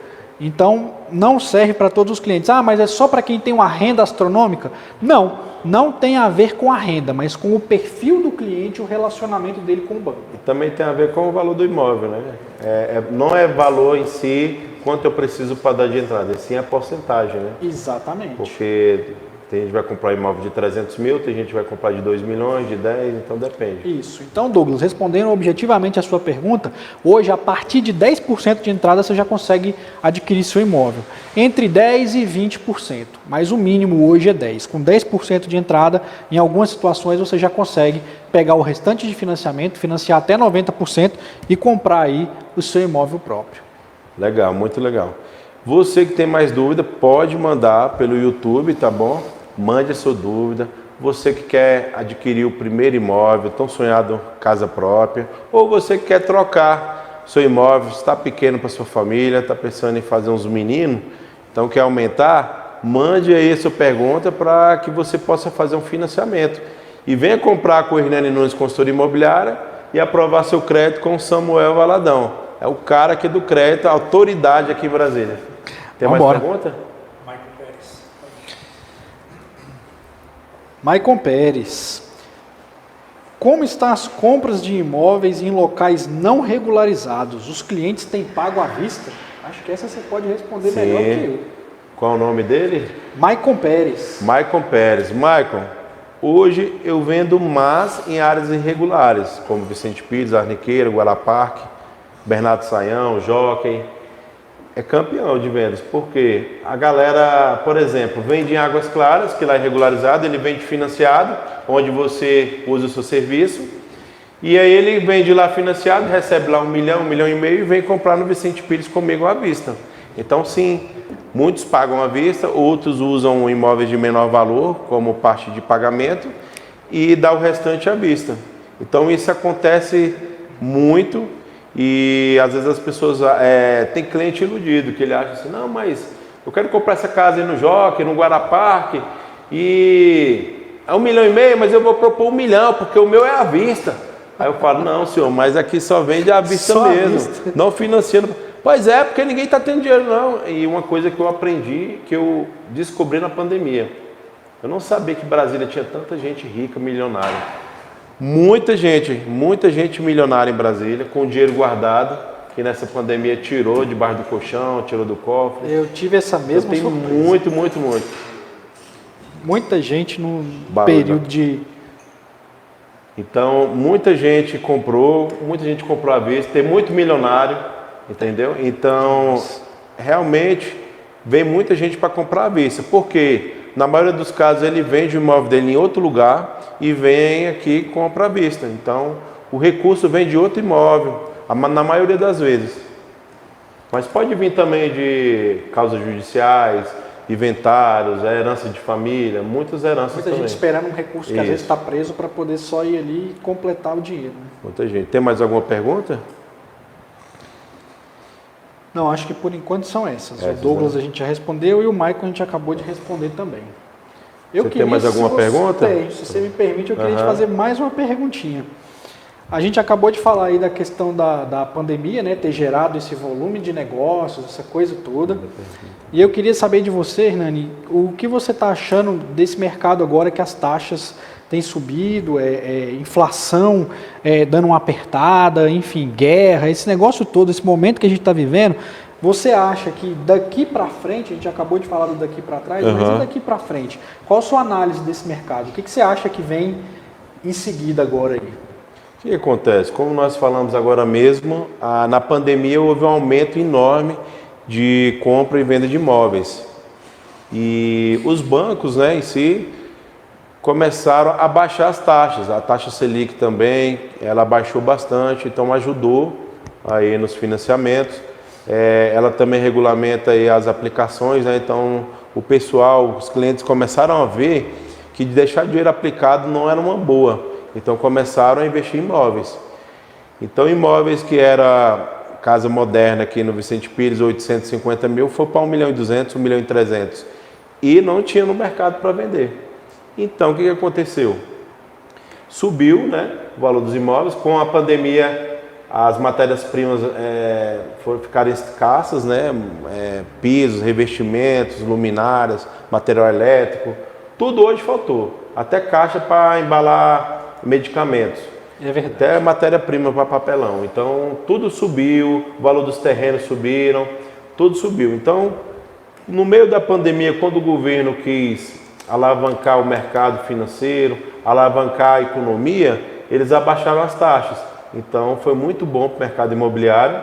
Então, não serve para todos os clientes. Mas é só para quem tem uma renda astronômica? Não tem a ver com a renda, mas com o perfil do cliente, o relacionamento dele com o banco. E também tem a ver com o valor do imóvel, né? Não é valor em si, quanto eu preciso para dar de entrada, sim a porcentagem, né? Exatamente. Porque tem gente que vai comprar imóvel de 300 mil, tem gente que vai comprar de 2 milhões, de 10, então depende. Isso. Então, Douglas, respondendo objetivamente a sua pergunta, hoje, a partir de 10% de entrada, você já consegue adquirir seu imóvel. Entre 10% e 20%, mas o mínimo hoje é 10%. Com 10% de entrada, em algumas situações, você já consegue pegar o restante de financiamento, financiar até 90% e comprar aí o seu imóvel próprio. Legal, muito legal. Você que tem mais dúvida, pode mandar pelo YouTube, tá bom? Mande a sua dúvida. Você que quer adquirir o primeiro imóvel, tão sonhado casa própria, ou você que quer trocar seu imóvel está pequeno para sua família, está pensando em fazer uns meninos, então quer aumentar, mande aí a sua pergunta para que você possa fazer um financiamento. E venha comprar com o Hernani Nunes Consultoria Imobiliária e aprovar seu crédito com o Samuel Valadão. É o cara aqui do crédito, a autoridade aqui em Brasília. Tem mais pergunta? Maicon Pérez. Como estão as compras de imóveis em locais não regularizados? Os clientes têm pago à vista? Acho que essa você pode responder melhor que eu. Qual é o nome dele? Maicon Pérez. Maicon Pérez. Maicon, hoje eu vendo mais em áreas irregulares, como Vicente Pires, Arniqueira, Guaraparque, Bernardo Saião, Jockey. É campeão de vendas, porque a galera, por exemplo, vende em Águas Claras, que lá é regularizado, ele vende financiado, onde você usa o seu serviço, e aí ele vende lá financiado, recebe lá 1 milhão, 1,5 milhão e vem comprar no Vicente Pires comigo à vista. Então sim, muitos pagam à vista, outros usam imóveis de menor valor como parte de pagamento e dá o restante à vista. Então isso acontece muito. E às vezes as pessoas tem cliente iludido, que ele acha assim, não, mas eu quero comprar essa casa aí no Jockey, no Guaraparque, e é 1,5 milhão, mas eu vou propor 1 milhão, porque o meu é à vista. Aí eu falo, não senhor, mas aqui só vende à vista só mesmo, à vista. não financiando. Pois é, porque ninguém está tendo dinheiro não. E uma coisa que eu aprendi, que eu descobri na pandemia, eu não sabia que Brasília tinha tanta gente rica, milionária. Muita gente milionária em Brasília, com dinheiro guardado, que nessa pandemia tirou debaixo do colchão, tirou do cofre. Eu tive essa mesma Tem surpresa. muito. Muita gente no Barulho. período de... Então, muita gente comprou à vista, tem muito milionário, entendeu? Então, realmente, vem muita gente para comprar à vista. Por quê? Na maioria dos casos, ele vende o imóvel dele em outro lugar e vem aqui e compra à vista. Então, o recurso vem de outro imóvel, na maioria das vezes. Mas pode vir também de causas judiciais, inventários, herança de família, muitas heranças Muita também. gente esperando um recurso que às Isso. vezes está preso para poder só ir ali e completar o dinheiro. Né? Muita gente. Tem mais alguma pergunta? Não, acho que por enquanto são essas. Essas, O Douglas né? a gente já respondeu e o Maicon a gente acabou de responder também. Você tem mais alguma pergunta? Se você me permite, eu queria te Aham. fazer mais uma perguntinha. A gente acabou de falar aí da questão da pandemia, né? Ter gerado esse volume de negócios, essa coisa toda. E eu queria saber de você, Hernani, o que você está achando desse mercado agora que as taxas têm subido, inflação dando uma apertada, enfim, guerra, esse negócio todo, esse momento que a gente está vivendo. Você acha que daqui para frente, a gente acabou de falar do daqui para trás, mas e daqui para frente? Qual a sua análise desse mercado? O que você acha que vem em seguida agora aí? O que acontece? Como nós falamos agora mesmo, na pandemia houve um aumento enorme de compra e venda de imóveis. E os bancos, né, em si, começaram a baixar as taxas. A taxa Selic também, ela baixou bastante, então ajudou aí nos financiamentos. Ela também regulamenta aí as aplicações, né? Então o pessoal, os clientes começaram a ver que deixar dinheiro aplicado não era uma boa. Então começaram a investir em imóveis. Então imóveis que era casa moderna aqui no Vicente Pires, 850 mil, foi para 1,2 milhão, 1,3 milhão. E não tinha no mercado para vender. Então o que aconteceu? Subiu, né, o valor dos imóveis. Com a pandemia as matérias-primas ficaram escassas, né? Pisos, revestimentos, luminárias, material elétrico, tudo hoje faltou. Até caixa para embalar medicamentos. É verdade. Até matéria-prima para papelão. Então, tudo subiu, o valor dos terrenos subiram, tudo subiu. Então, no meio da pandemia, quando o governo quis alavancar o mercado financeiro, alavancar a economia, eles abaixaram as taxas. Então, foi muito bom para o mercado imobiliário,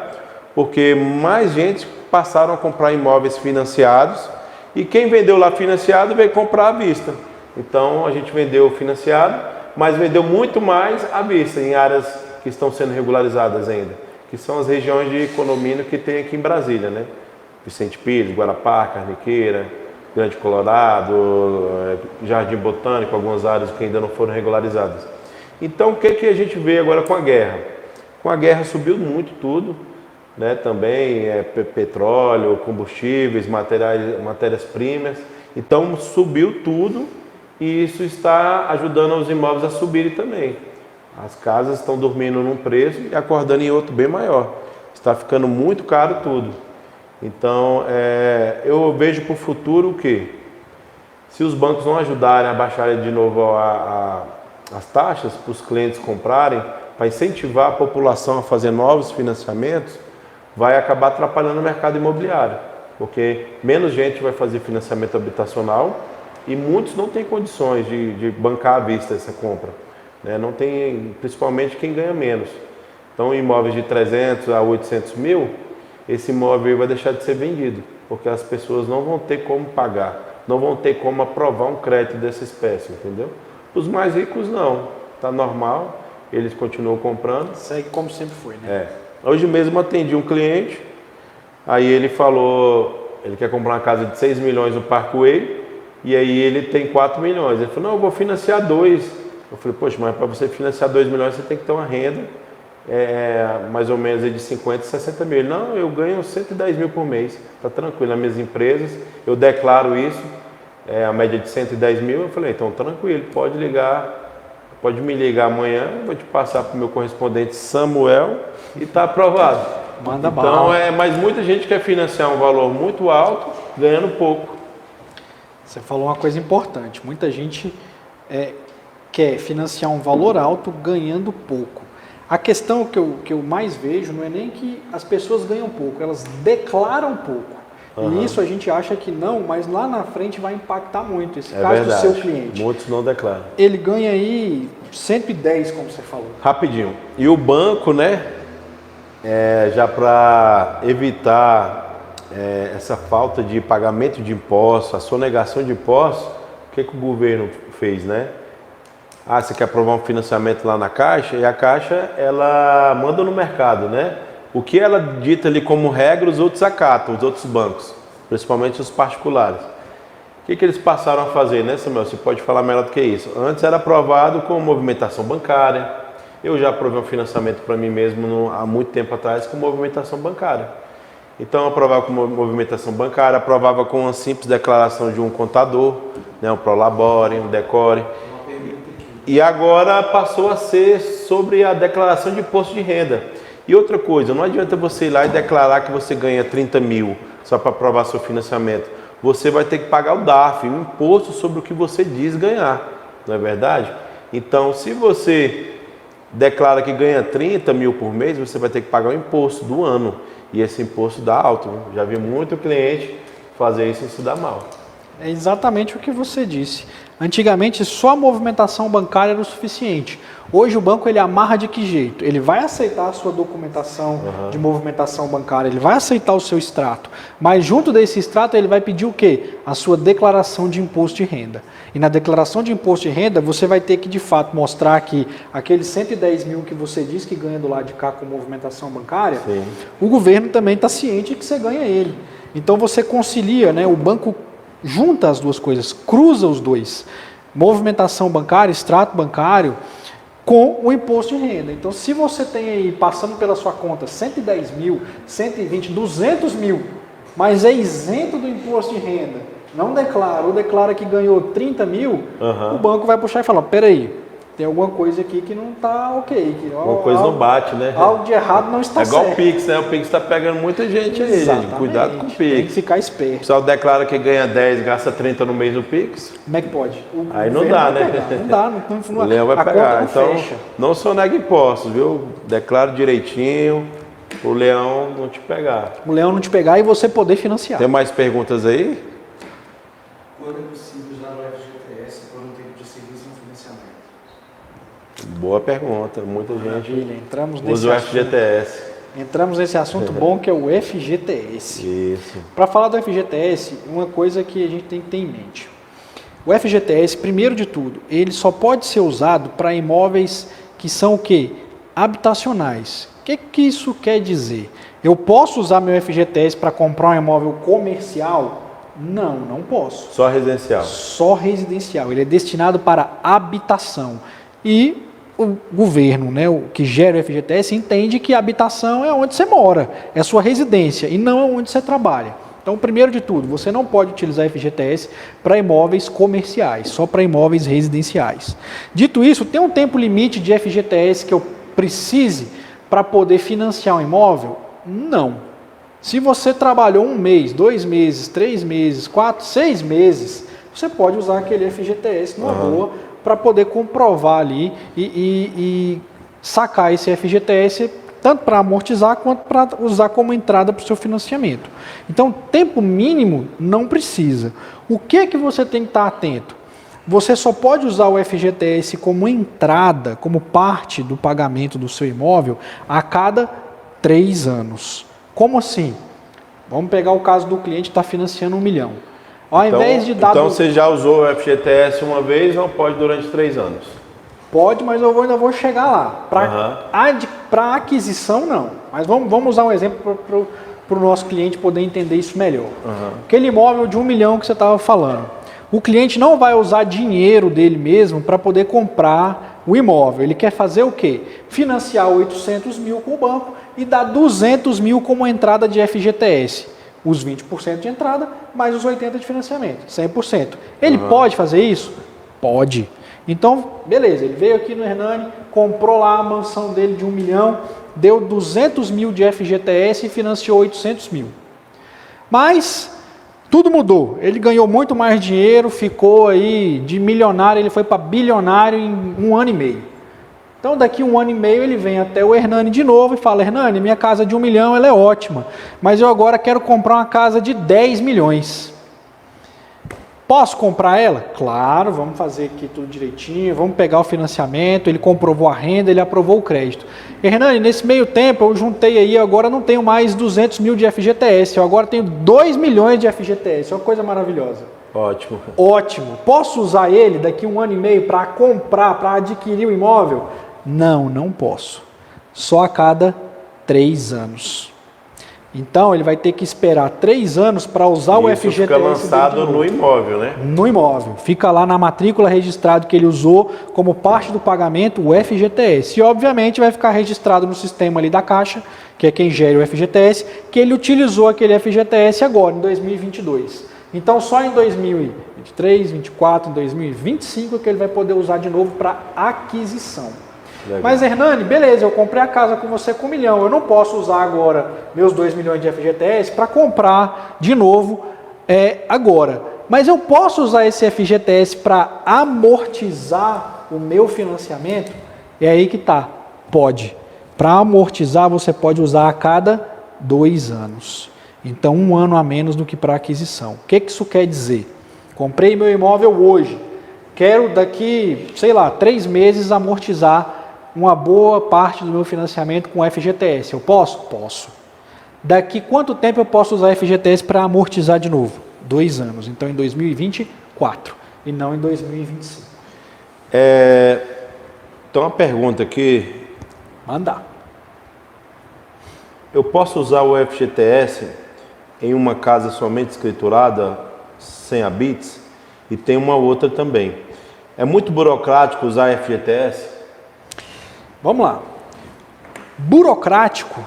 porque mais gente passaram a comprar imóveis financiados e quem vendeu lá financiado veio comprar à vista. Então, a gente vendeu financiado, mas vendeu muito mais à vista, em áreas que estão sendo regularizadas ainda, que são as regiões de condomínio que tem aqui em Brasília, né? Vicente Pires, Guaraparque, Arniqueira, Grande Colorado, Jardim Botânico, algumas áreas que ainda não foram regularizadas. Então, o que a gente vê agora com a guerra? Com a guerra subiu muito tudo, né, também petróleo, combustíveis, matérias-primas. Então subiu tudo e isso está ajudando os imóveis a subirem também. As casas estão dormindo num preço e acordando em outro bem maior. Está ficando muito caro tudo. Então eu vejo para o futuro que se os bancos não ajudarem a baixarem de novo as taxas para os clientes comprarem, para incentivar a população a fazer novos financiamentos, vai acabar atrapalhando o mercado imobiliário, porque menos gente vai fazer financiamento habitacional e muitos não têm condições de bancar à vista essa compra, né? Não tem, principalmente quem ganha menos. Então, imóveis de 300 a 800 mil, esse imóvel vai deixar de ser vendido, porque as pessoas não vão ter como pagar, não vão ter como aprovar um crédito dessa espécie, entendeu? Os mais ricos não, está normal, eles continuam comprando. Segue como sempre foi, né? Hoje mesmo atendi um cliente, aí ele falou, ele quer comprar uma casa de 6 milhões no Parkway, e aí ele tem 4 milhões. Ele falou, não, eu vou financiar 2. Eu falei, poxa, mas para você financiar 2 milhões você tem que ter uma renda mais ou menos de 50, 60 mil. Ele, não, eu ganho 110 mil por mês, tá tranquilo, nas minhas empresas, eu declaro isso, a média de 110 mil. Eu falei, então tranquilo, pode me ligar amanhã, eu vou te passar para o meu correspondente Samuel e está aprovado. Manda bala. Então, mas muita gente quer financiar um valor muito alto, ganhando pouco. Você falou uma coisa importante, muita gente quer financiar um valor alto ganhando pouco. A questão que eu mais vejo não é nem que as pessoas ganham pouco, elas declaram pouco. E isso a gente acha que não, mas lá na frente vai impactar muito. Esse caso verdade. do seu cliente. Muitos não declaram. Ele ganha aí 110, como você falou. Rapidinho. E o banco, né, já para evitar essa falta de pagamento de impostos, a sonegação de impostos, o que o governo fez, né? Você quer aprovar um financiamento lá na Caixa, e a Caixa, ela manda no mercado, né? O que ela dita ali como regra, os outros acatam, os outros bancos, principalmente os particulares. O que eles passaram a fazer, né, Samuel? Você pode falar melhor do que isso. Antes era aprovado com movimentação bancária. Eu já aprovei um financiamento para mim mesmo há muito tempo atrás com movimentação bancária. Então, eu aprovava com movimentação bancária, aprovava com uma simples declaração de um contador, né, um Prolabore, um Decore. E agora passou a ser sobre a declaração de imposto de renda. E outra coisa, não adianta você ir lá e declarar que você ganha 30 mil só para aprovar seu financiamento. Você vai ter que pagar o DARF, o imposto sobre o que você diz ganhar, não é verdade? Então, se você declara que ganha 30 mil por mês, você vai ter que pagar o imposto do ano. E esse imposto dá alto. Já vi muito cliente fazer isso e se dar mal. É exatamente o que você disse. Antigamente, só a movimentação bancária era o suficiente. Hoje o banco ele amarra de que jeito? Ele vai aceitar a sua documentação de movimentação bancária, ele vai aceitar o seu extrato, mas junto desse extrato ele vai pedir o quê? A sua declaração de imposto de renda. E na declaração de imposto de renda você vai ter que de fato mostrar que aqueles 110 mil que você diz que ganha do lado de cá com movimentação bancária, sim, o governo também está ciente que você ganha ele. Então você concilia, né? O banco junta as duas coisas, cruza os dois. Movimentação bancária, extrato bancário, com o imposto de renda. Então, se você tem aí, passando pela sua conta, 110 mil, 120, 200 mil, mas é isento do imposto de renda, não declara, ou declara que ganhou 30 mil, o banco vai puxar e falar, peraí, tem alguma coisa aqui que não está ok. Que alguma coisa não bate, né? Algo de errado não está certo. É igual o Pix, né? O Pix está pegando muita gente aí, gente. Cuidado com o Pix. Tem que ficar esperto. O pessoal declara que ganha 10, gasta 30 no mês no Pix. Como é que pode? Aí não dá, né? Não dá, não o Leão vai pegar. Então, fecha. Não sonega impostos, viu? Declara direitinho, o Leão não te pegar. O Leão não te pegar e você poder financiar. Tem mais perguntas aí? Quando é possível já no FGTS por um tempo de serviço em financiamento? Boa pergunta. Muita gente Entramos usa o FGTS. Entramos nesse assunto bom que é o FGTS. Isso. Para falar do FGTS, uma coisa que a gente tem que ter em mente. O FGTS, primeiro de tudo, ele só pode ser usado para imóveis que são o quê? Habitacionais. O que isso quer dizer? Eu posso usar meu FGTS para comprar um imóvel comercial? Não, não posso. Só residencial? Só residencial. Ele é destinado para habitação. E o governo, né, o que gera o FGTS, entende que a habitação é onde você mora, é a sua residência e não é onde você trabalha. Então, primeiro de tudo, você não pode utilizar FGTS para imóveis comerciais, só para imóveis residenciais. Dito isso, tem um tempo limite de FGTS que eu precise para poder financiar um imóvel? Não. Se você trabalhou 1 mês, 2 meses, 3 meses, 4, 6 meses, você pode usar aquele FGTS numa boa para poder comprovar ali e sacar esse FGTS tanto para amortizar quanto para usar como entrada para o seu financiamento. Então, tempo mínimo não precisa. O que que você tem que estar atento? Você só pode usar o FGTS como entrada, como parte do pagamento do seu imóvel a cada 3 anos. Como assim? Vamos pegar o caso do cliente que está financiando 1 milhão. Ao invés de dar... Então você já usou o FGTS uma vez, não pode durante 3 anos? Pode, mas eu ainda vou chegar lá. Para aquisição, não. Mas vamos usar um exemplo para o nosso cliente poder entender isso melhor. Aquele imóvel de 1 milhão que você estava falando. O cliente não vai usar dinheiro dele mesmo para poder comprar o imóvel. Ele quer fazer o quê? Financiar 800 mil com o banco e dar 200 mil como entrada de FGTS. Os 20% de entrada, mais os 80% de financiamento. 100%. Ele pode fazer isso? Pode. Então, beleza, ele veio aqui no Hernani, comprou lá a mansão dele de 1 milhão, deu 200 mil de FGTS e financiou 800 mil. Mas tudo mudou, ele ganhou muito mais dinheiro, ficou aí de milionário, ele foi para bilionário em 1 ano e meio. Então daqui 1 ano e meio ele vem até o Hernani de novo e fala: Hernani, minha casa de 1 milhão ela é ótima, mas eu agora quero comprar uma casa de 10 milhões. Posso comprar ela? Claro, vamos fazer aqui tudo direitinho, vamos pegar o financiamento, ele comprovou a renda, ele aprovou o crédito. E, Hernani, nesse meio tempo eu juntei aí, agora não tenho mais 200 mil de FGTS, eu agora tenho 2 milhões de FGTS, é uma coisa maravilhosa. Ótimo. Ótimo. Posso usar ele daqui 1 ano e meio para comprar, para adquirir o imóvel? Não, não posso. Só a cada 3 anos. Então, ele vai ter que esperar 3 anos para usar o FGTS. Fica lançado no imóvel, né? No imóvel. Fica lá na matrícula registrado que ele usou como parte do pagamento o FGTS. E, obviamente, vai ficar registrado no sistema ali da Caixa, que é quem gera o FGTS, que ele utilizou aquele FGTS agora, em 2022. Então, só em 2023, 2024, em 2025 que ele vai poder usar de novo para aquisição. Legal. Mas, Hernani, beleza, eu comprei a casa com você com 1 milhão, eu não posso usar agora meus 2 milhões de FGTS para comprar de novo agora. Mas eu posso usar esse FGTS para amortizar o meu financiamento? É aí que está, pode. Para amortizar você pode usar a cada 2 anos. Então 1 ano a menos do que para aquisição. O que isso quer dizer? Comprei meu imóvel hoje, quero daqui, sei lá, 3 meses amortizar uma boa parte do meu financiamento com FGTS. Eu posso? Posso. Daqui quanto tempo eu posso usar FGTS para amortizar de novo? 2 anos. Então em 2024 e não em 2025. Então uma pergunta aqui. Manda. Eu posso usar o FGTS em uma casa somente escriturada, sem habites, e tem uma outra também. É muito burocrático usar FGTS? Vamos lá. Burocrático,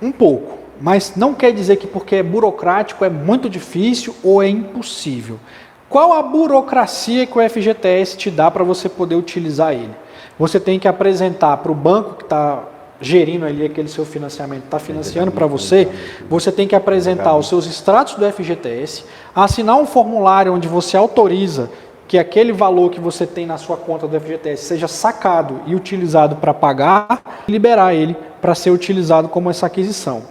um pouco, mas não quer dizer que porque é burocrático é muito difícil ou é impossível. Qual a burocracia que o FGTS te dá para você poder utilizar ele? Você tem que apresentar para o banco que está gerindo ali aquele seu financiamento, está financiando para você, você tem que apresentar os seus extratos do FGTS, assinar um formulário onde você autoriza que aquele valor que você tem na sua conta do FGTS seja sacado e utilizado para pagar e liberar ele para ser utilizado como essa aquisição.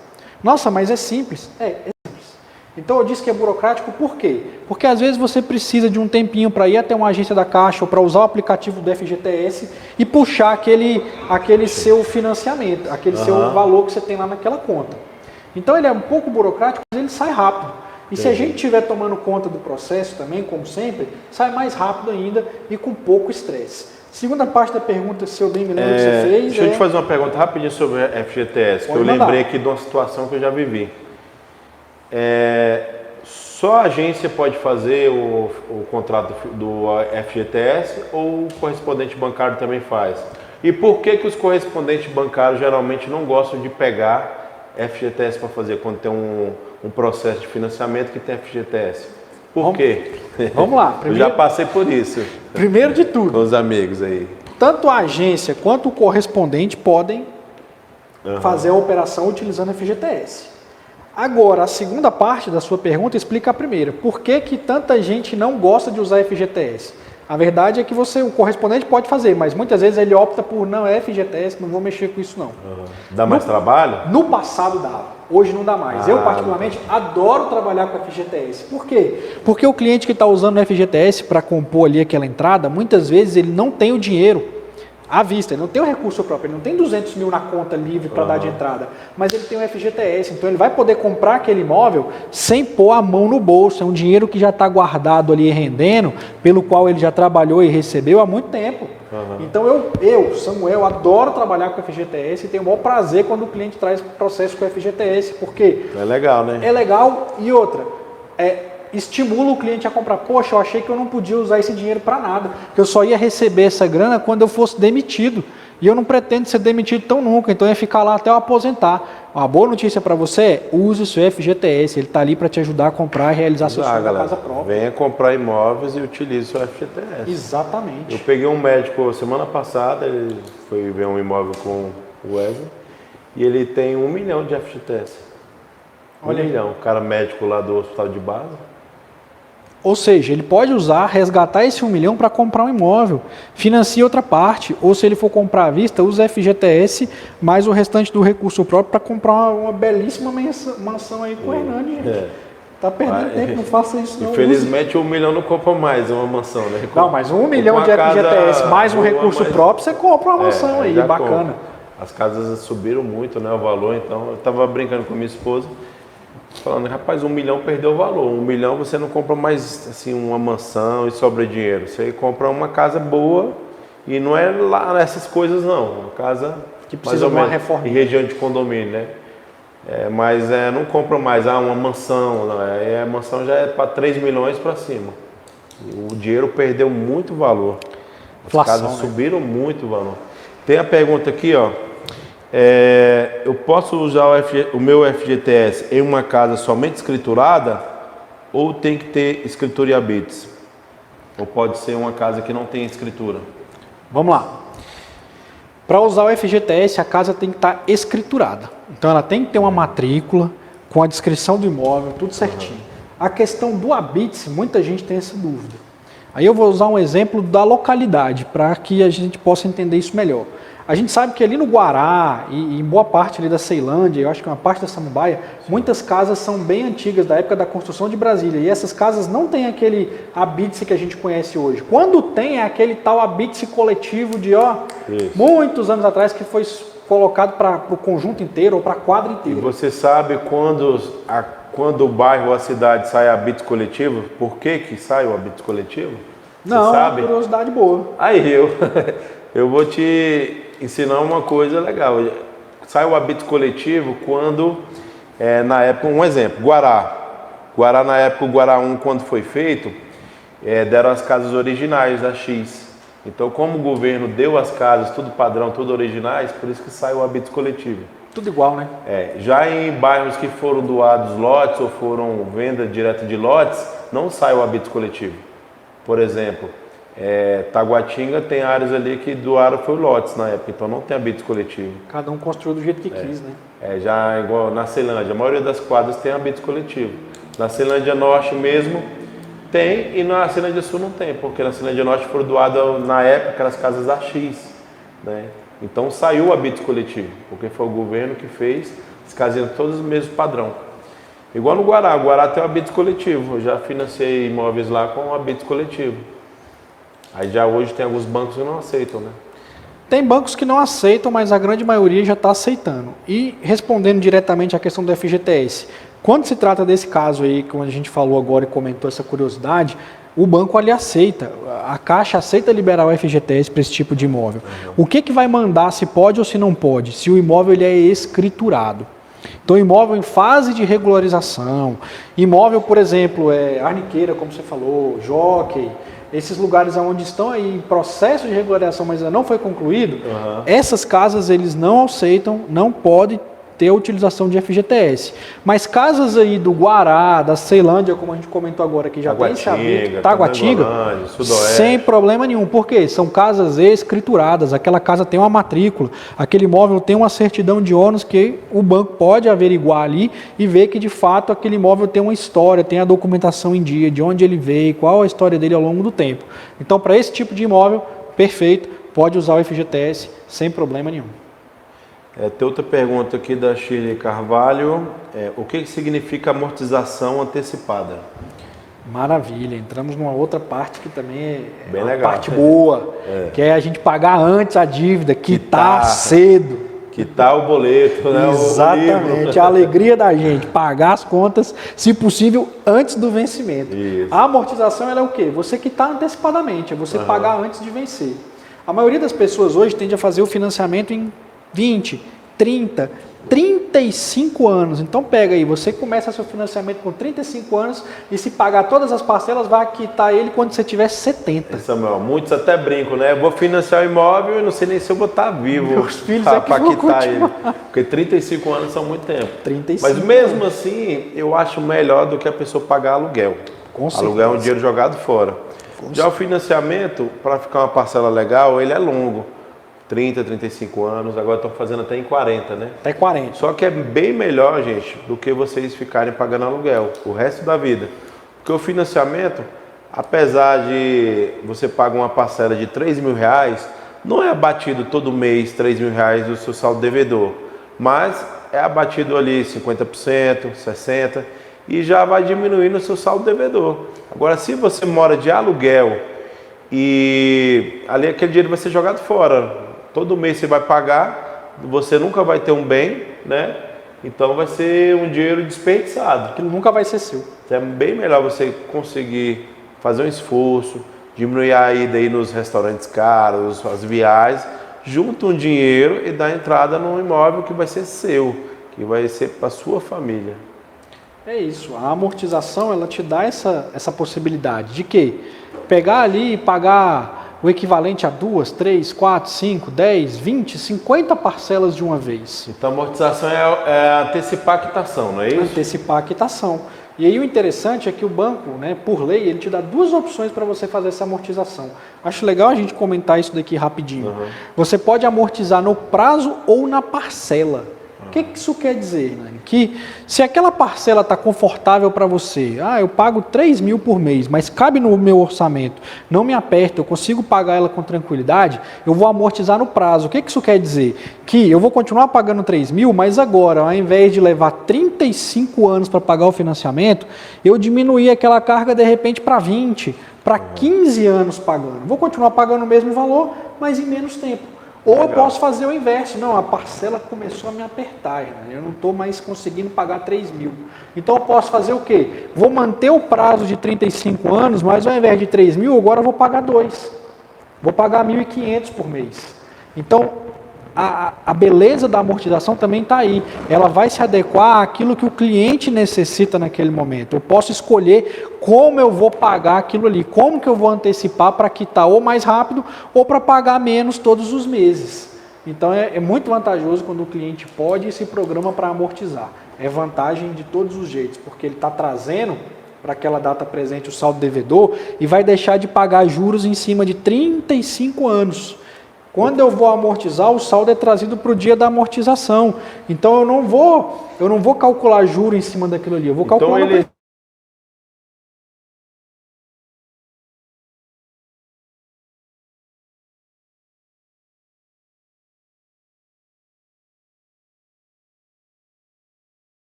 Nossa, mas é simples. É simples. Então eu disse que é burocrático por quê? Porque às vezes você precisa de um tempinho para ir até uma agência da Caixa ou para usar o aplicativo do FGTS e puxar aquele seu financiamento, aquele seu valor que você tem lá naquela conta. Então ele é um pouco burocrático, mas ele sai rápido. E se a gente estiver tomando conta do processo também, como sempre, sai mais rápido ainda e com pouco estresse. Segunda parte da pergunta, se eu bem me lembro que você fez... Deixa eu te fazer uma pergunta rapidinho sobre a FGTS, que eu lembrei aqui de uma situação que eu já vivi. Só a agência pode fazer o contrato do FGTS ou o correspondente bancário também faz? E por que os correspondentes bancários geralmente não gostam de pegar FGTS para fazer quando tem um processo de financiamento que tem FGTS? Por quê? Vamos lá. Eu já passei por isso. Primeiro de tudo, Com os amigos aí. tanto a agência quanto o correspondente podem fazer a operação utilizando FGTS. Agora, a segunda parte da sua pergunta explica a primeira. Por que tanta gente não gosta de usar FGTS? A verdade é que o correspondente pode fazer, mas muitas vezes ele opta por não é FGTS, não vou mexer com isso não. Dá mais trabalho? No passado dava, hoje não dá mais. Eu particularmente adoro trabalhar com FGTS. Por quê? Porque o cliente que está usando o FGTS para compor ali aquela entrada, muitas vezes ele não tem o dinheiro à vista, ele não tem o recurso próprio, ele não tem 200 mil na conta livre para dar de entrada, mas ele tem o FGTS, então ele vai poder comprar aquele imóvel sem pôr a mão no bolso, é um dinheiro que já está guardado ali rendendo, pelo qual ele já trabalhou e recebeu há muito tempo. Então eu, Samuel, adoro trabalhar com FGTS e tenho o maior prazer quando o cliente traz processo com FGTS, porque é legal, né? É legal e outra, estimula o cliente a comprar. Poxa, eu achei que eu não podia usar esse dinheiro para nada, que eu só ia receber essa grana quando eu fosse demitido. E eu não pretendo ser demitido tão nunca, então eu ia ficar lá até eu aposentar. Uma boa notícia para você é, use o seu FGTS, ele está ali para te ajudar a comprar e realizar seu sonho da casa própria. Venha comprar imóveis e utilize o seu FGTS. Exatamente. Eu peguei um médico semana passada, ele foi ver um imóvel com o Wesley, e ele tem 1 milhão de FGTS. Olha 1 milhão, o cara médico lá do hospital de base. Ou seja, ele pode usar, resgatar esse 1 milhão para comprar um imóvel, financia outra parte, ou se ele for comprar à vista, usa FGTS mais o restante do recurso próprio para comprar uma belíssima mansão aí com o Hernani, gente. Tá perdendo tempo, não faça isso não. Infelizmente 1 milhão não compra mais uma mansão, né? Não, mas 1 milhão de FGTS mais um recurso próprio, você compra uma mansão aí, bacana. As casas subiram muito, né, o valor, então eu estava brincando com a minha esposa, falando, rapaz, 1 milhão perdeu o valor. 1 milhão você não compra mais assim uma mansão e sobra dinheiro. Você compra uma casa boa e não é lá nessas coisas não. Uma casa que precisa de uma reforma em região de condomínio, né? Mas não compra mais uma mansão. Não, a mansão já é para 3 milhões para cima. O dinheiro perdeu muito valor. As casas subiram muito o valor. Tem a pergunta aqui, ó. Eu posso usar o meu FGTS em uma casa somente escriturada ou tem que ter escritura e habites? Ou pode ser uma casa que não tem escritura? Vamos lá. Para usar o FGTS, a casa tem que estar escriturada. Então ela tem que ter uma matrícula com a descrição do imóvel, tudo certinho. A questão do habites, muita gente tem essa dúvida. Aí eu vou usar um exemplo da localidade para que a gente possa entender isso melhor. A gente sabe que ali no Guará e em boa parte ali da Ceilândia, eu acho que uma parte da Samambaia, muitas casas são bem antigas, da época da construção de Brasília. E essas casas não têm aquele habite-se que a gente conhece hoje. Quando tem, é aquele tal habite-se coletivo de muitos anos atrás que foi colocado para o conjunto inteiro ou para a quadra inteira. E você sabe quando o bairro ou a cidade sai habite coletivo? Por que sai o habite coletivo? Não, sabe? Curiosidade boa. Aí eu vou te ensinar uma coisa legal. Sai o habite coletivo quando, na época, um exemplo, Guará. Guará, na época, o Guará 1, quando foi feito, deram as casas originais da X. Então, como o governo deu as casas, tudo padrão, tudo originais, por isso que sai o habite coletivo. Tudo igual, né? Já em bairros que foram doados lotes ou foram venda direta de lotes, não sai o habite coletivo. Por exemplo, Taguatinga tem áreas ali que doaram foi lotes na época, então não tem habite coletivo. Cada um construiu do jeito que quis, né? Já igual na Ceilândia, a maioria das quadras tem habite coletivo. Na Ceilândia Norte mesmo tem e na Ceilândia Sul não tem, porque na Ceilândia Norte foram doadas na época aquelas casas da X, né? Então saiu o habite coletivo, porque foi o governo que fez, as casinhas todas do mesmo padrão. Igual no Guará, o Guará tem o habite coletivo, eu já financiei imóveis lá com o habite coletivo. Aí já hoje tem alguns bancos que não aceitam, né? Tem bancos que não aceitam, mas a grande maioria já está aceitando. E respondendo diretamente à questão do FGTS, quando se trata desse caso aí, como a gente falou agora e comentou essa curiosidade, o banco ali aceita, a Caixa aceita liberar o FGTS para esse tipo de imóvel. O que vai mandar se pode ou se não pode? Se o imóvel ele é escriturado. Então, imóvel em fase de regularização, imóvel, por exemplo, arniqueira, como você falou, jockey, esses lugares onde estão aí em processo de regularização, mas ainda não foi concluído, essas casas eles não aceitam, não podem ter a utilização de FGTS. Mas casas aí do Guará, da Ceilândia, como a gente comentou agora, que já tem esse hábito, Taguatinga, sem problema nenhum. Por quê? São casas escrituradas, aquela casa tem uma matrícula, aquele imóvel tem uma certidão de ônus que o banco pode averiguar ali e ver que de fato aquele imóvel tem uma história, tem a documentação em dia, de onde ele veio, qual a história dele ao longo do tempo. Então, para esse tipo de imóvel, perfeito, pode usar o FGTS sem problema nenhum. Tem outra pergunta aqui da Shirley Carvalho. O que significa amortização antecipada? Maravilha, entramos numa outra parte que também é bem uma legal, parte boa, que é a gente pagar antes a dívida, quitar cedo. Quitar o boleto, né? Exatamente, a alegria da gente, pagar as contas, se possível, antes do vencimento. Isso. A amortização ela é o quê? Você quitar antecipadamente, é você pagar antes de vencer. A maioria das pessoas hoje tende a fazer o financiamento em 20, 30, 35 anos. Então pega aí, você começa seu financiamento com 35 anos e se pagar todas as parcelas, vai quitar ele quando você tiver 70. Samuel, muitos até brincam, né? Eu vou financiar o imóvel e não sei nem se eu vou estar vivo. Meus filhos é que para vão quitar continuar. ele. Porque 35 anos são muito tempo. 35 Mas mesmo assim, eu acho melhor do que a pessoa pagar aluguel. Com certeza. Aluguel é um dinheiro jogado fora. Já o financiamento, para ficar uma parcela legal, ele é longo. 30, 35 anos, agora estão fazendo até em 40, né? Até 40. Só que é bem melhor, gente, do que vocês ficarem pagando aluguel o resto da vida. Porque o financiamento, apesar de você pagar uma parcela de R$3.000, não é abatido todo mês R$3.000 do seu saldo devedor, mas é abatido ali 50%, 60% e já vai diminuindo o seu saldo devedor. Agora, se você mora de aluguel e ali aquele dinheiro vai ser jogado fora, todo mês você vai pagar, você nunca vai ter um bem, né? Então vai ser um dinheiro desperdiçado. Aquilo nunca vai ser seu. É bem melhor você conseguir fazer um esforço, diminuir a ida aí nos restaurantes caros, as viagens, junta um dinheiro e dá entrada num imóvel que vai ser seu, que vai ser para sua família. É isso, a amortização ela te dá essa possibilidade de quê? Pegar ali e pagar o equivalente a 2, 3, 4, 5, 10, 20, 50 parcelas de uma vez. Então a amortização é antecipar a quitação, não é isso? Antecipar a quitação. E aí o interessante é que o banco, né, por lei, ele te dá duas opções para você fazer essa amortização. Acho legal a gente comentar isso daqui rapidinho. Você pode amortizar no prazo ou na parcela. O que isso quer dizer, né? Que se aquela parcela está confortável para você, eu pago 3 mil por mês, mas cabe no meu orçamento, não me aperta, eu consigo pagar ela com tranquilidade, eu vou amortizar no prazo. O que isso quer dizer? Que eu vou continuar pagando 3 mil, mas agora, ao invés de levar 35 anos para pagar o financiamento, eu diminuir aquela carga de repente para 20, para 15 anos pagando. Vou continuar pagando o mesmo valor, mas em menos tempo. Ou eu posso fazer o inverso. Não, a parcela começou a me apertar. Né? Eu não estou mais conseguindo pagar 3 mil. Então eu posso fazer o quê? Vou manter o prazo de 35 anos, mas ao invés de 3 mil, agora eu vou pagar 2. Vou pagar 1.500 por mês. Então, a beleza da amortização também está aí. Ela vai se adequar àquilo que o cliente necessita naquele momento. Eu posso escolher como eu vou pagar aquilo ali, como que eu vou antecipar para quitar ou mais rápido ou para pagar menos todos os meses. Então é muito vantajoso quando o cliente pode e se programa para amortizar. É vantagem de todos os jeitos, porque ele está trazendo para aquela data presente o saldo devedor e vai deixar de pagar juros em cima de 35 anos. Quando eu vou amortizar, o saldo é trazido para o dia da amortização. Então eu não vou calcular juro em cima daquilo ali. Eu vou calcular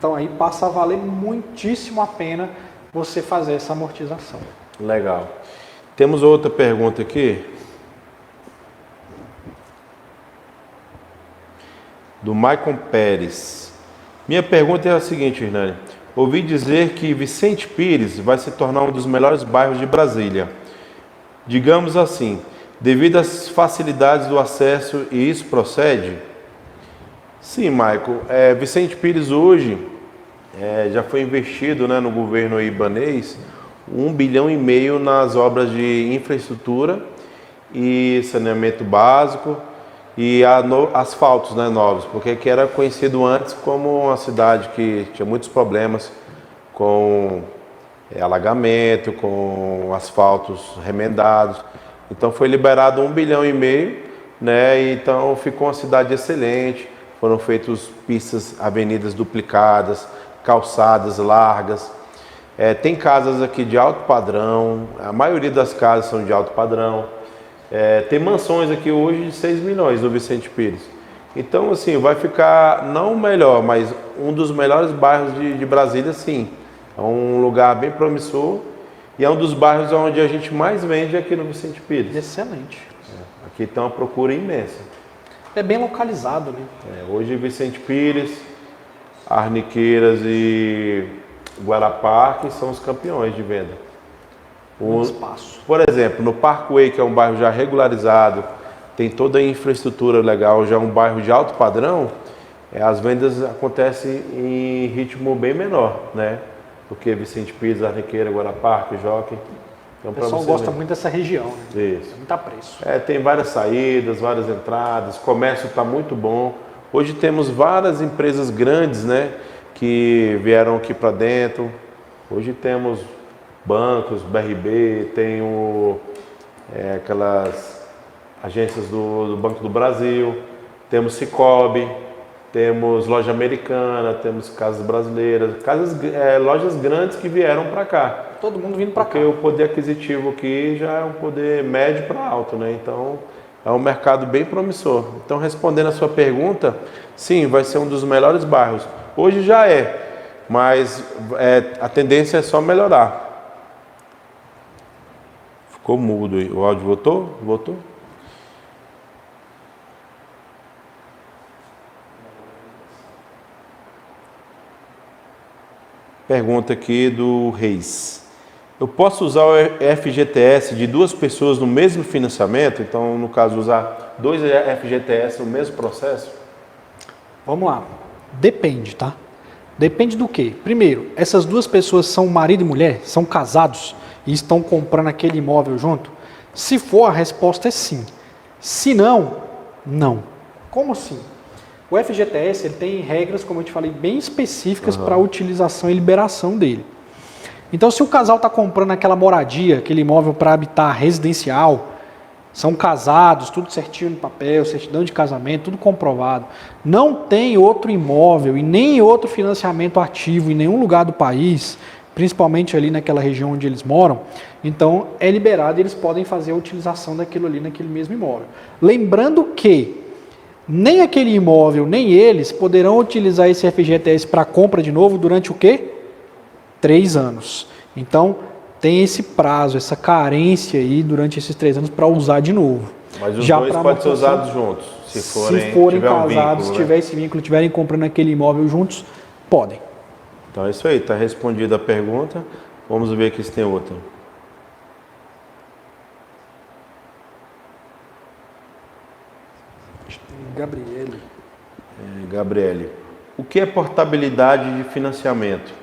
Então aí passa a valer muitíssimo a pena você fazer essa amortização. Legal. Temos outra pergunta aqui. Do Maicon Pérez. Minha pergunta é a seguinte, Hernani. Ouvi dizer que Vicente Pires vai se tornar um dos melhores bairros de Brasília. Digamos assim, devido às facilidades do acesso, e isso procede? Sim, Michael. Vicente Pires hoje já foi investido, né, no governo ibanês 1,5 bilhão nas obras de infraestrutura e saneamento básico e asfaltos, né, novos, porque que era conhecido antes como uma cidade que tinha muitos problemas com alagamento, com asfaltos remendados. Então foi liberado 1,5 bilhão, né? Então ficou uma cidade excelente. Foram feitas pistas, avenidas duplicadas, calçadas largas. Tem casas aqui de alto padrão. A maioria das casas são de alto padrão. Tem mansões aqui hoje de 6 milhões no Vicente Pires. Então, assim, vai ficar não o melhor, mas um dos melhores bairros de Brasília, sim. É um lugar bem promissor e é um dos bairros onde a gente mais vende aqui no Vicente Pires. Excelente. Aqui tem uma procura imensa. É bem localizado, né? Hoje Vicente Pires, Arniqueiras e Guarapar são os campeões de venda. Espaço. Por exemplo, no Parkway, que é um bairro já regularizado, tem toda a infraestrutura legal, já é um bairro de alto padrão, as vendas acontecem em ritmo bem menor, né? Porque Vicente Pires, Arniqueira, Guarapar, Jockey. Então, o pessoal gosta muito dessa região, né? Isso. Muito preço. Tem várias saídas, várias entradas, o comércio está muito bom. Hoje temos várias empresas grandes, né, que vieram aqui para dentro. Hoje temos bancos, BRB, tem aquelas agências do Banco do Brasil, temos Sicoob, temos Loja Americana, temos Casas Brasileiras, lojas grandes que vieram para cá. Todo mundo vindo para cá. Porque o poder aquisitivo aqui já é um poder médio para alto, né? Então, é um mercado bem promissor. Então, respondendo a sua pergunta, sim, vai ser um dos melhores bairros. Hoje já mas a tendência é só melhorar. Ficou mudo aí. O áudio voltou? Voltou? Pergunta aqui do Reis. Eu posso usar o FGTS de duas pessoas no mesmo financiamento? Então, no caso, usar dois FGTS no mesmo processo? Vamos lá. Depende, tá? Depende do quê? Primeiro, essas duas pessoas são marido e mulher? São casados e estão comprando aquele imóvel junto? Se for, a resposta é sim. Se não, não. Como assim? O FGTS ele tem regras, como eu te falei, bem específicas para a utilização e liberação dele. Então, se o casal está comprando aquela moradia, aquele imóvel para habitar residencial, são casados, tudo certinho no papel, certidão de casamento, tudo comprovado, não tem outro imóvel e nem outro financiamento ativo em nenhum lugar do país, principalmente ali naquela região onde eles moram, então é liberado e eles podem fazer a utilização daquilo ali naquele mesmo imóvel. Lembrando que nem aquele imóvel, nem eles poderão utilizar esse FGTS para compra de novo durante o quê? 3 anos. Então, tem esse prazo, essa carência aí durante esses 3 anos para usar de novo. Mas os dois podem ser usados juntos? Se forem casados, se tiver esse vínculo, estiverem comprando aquele imóvel juntos, podem. Então é isso aí, está respondida a pergunta. Vamos ver aqui se tem outra. Gabriele. O que é portabilidade de financiamento?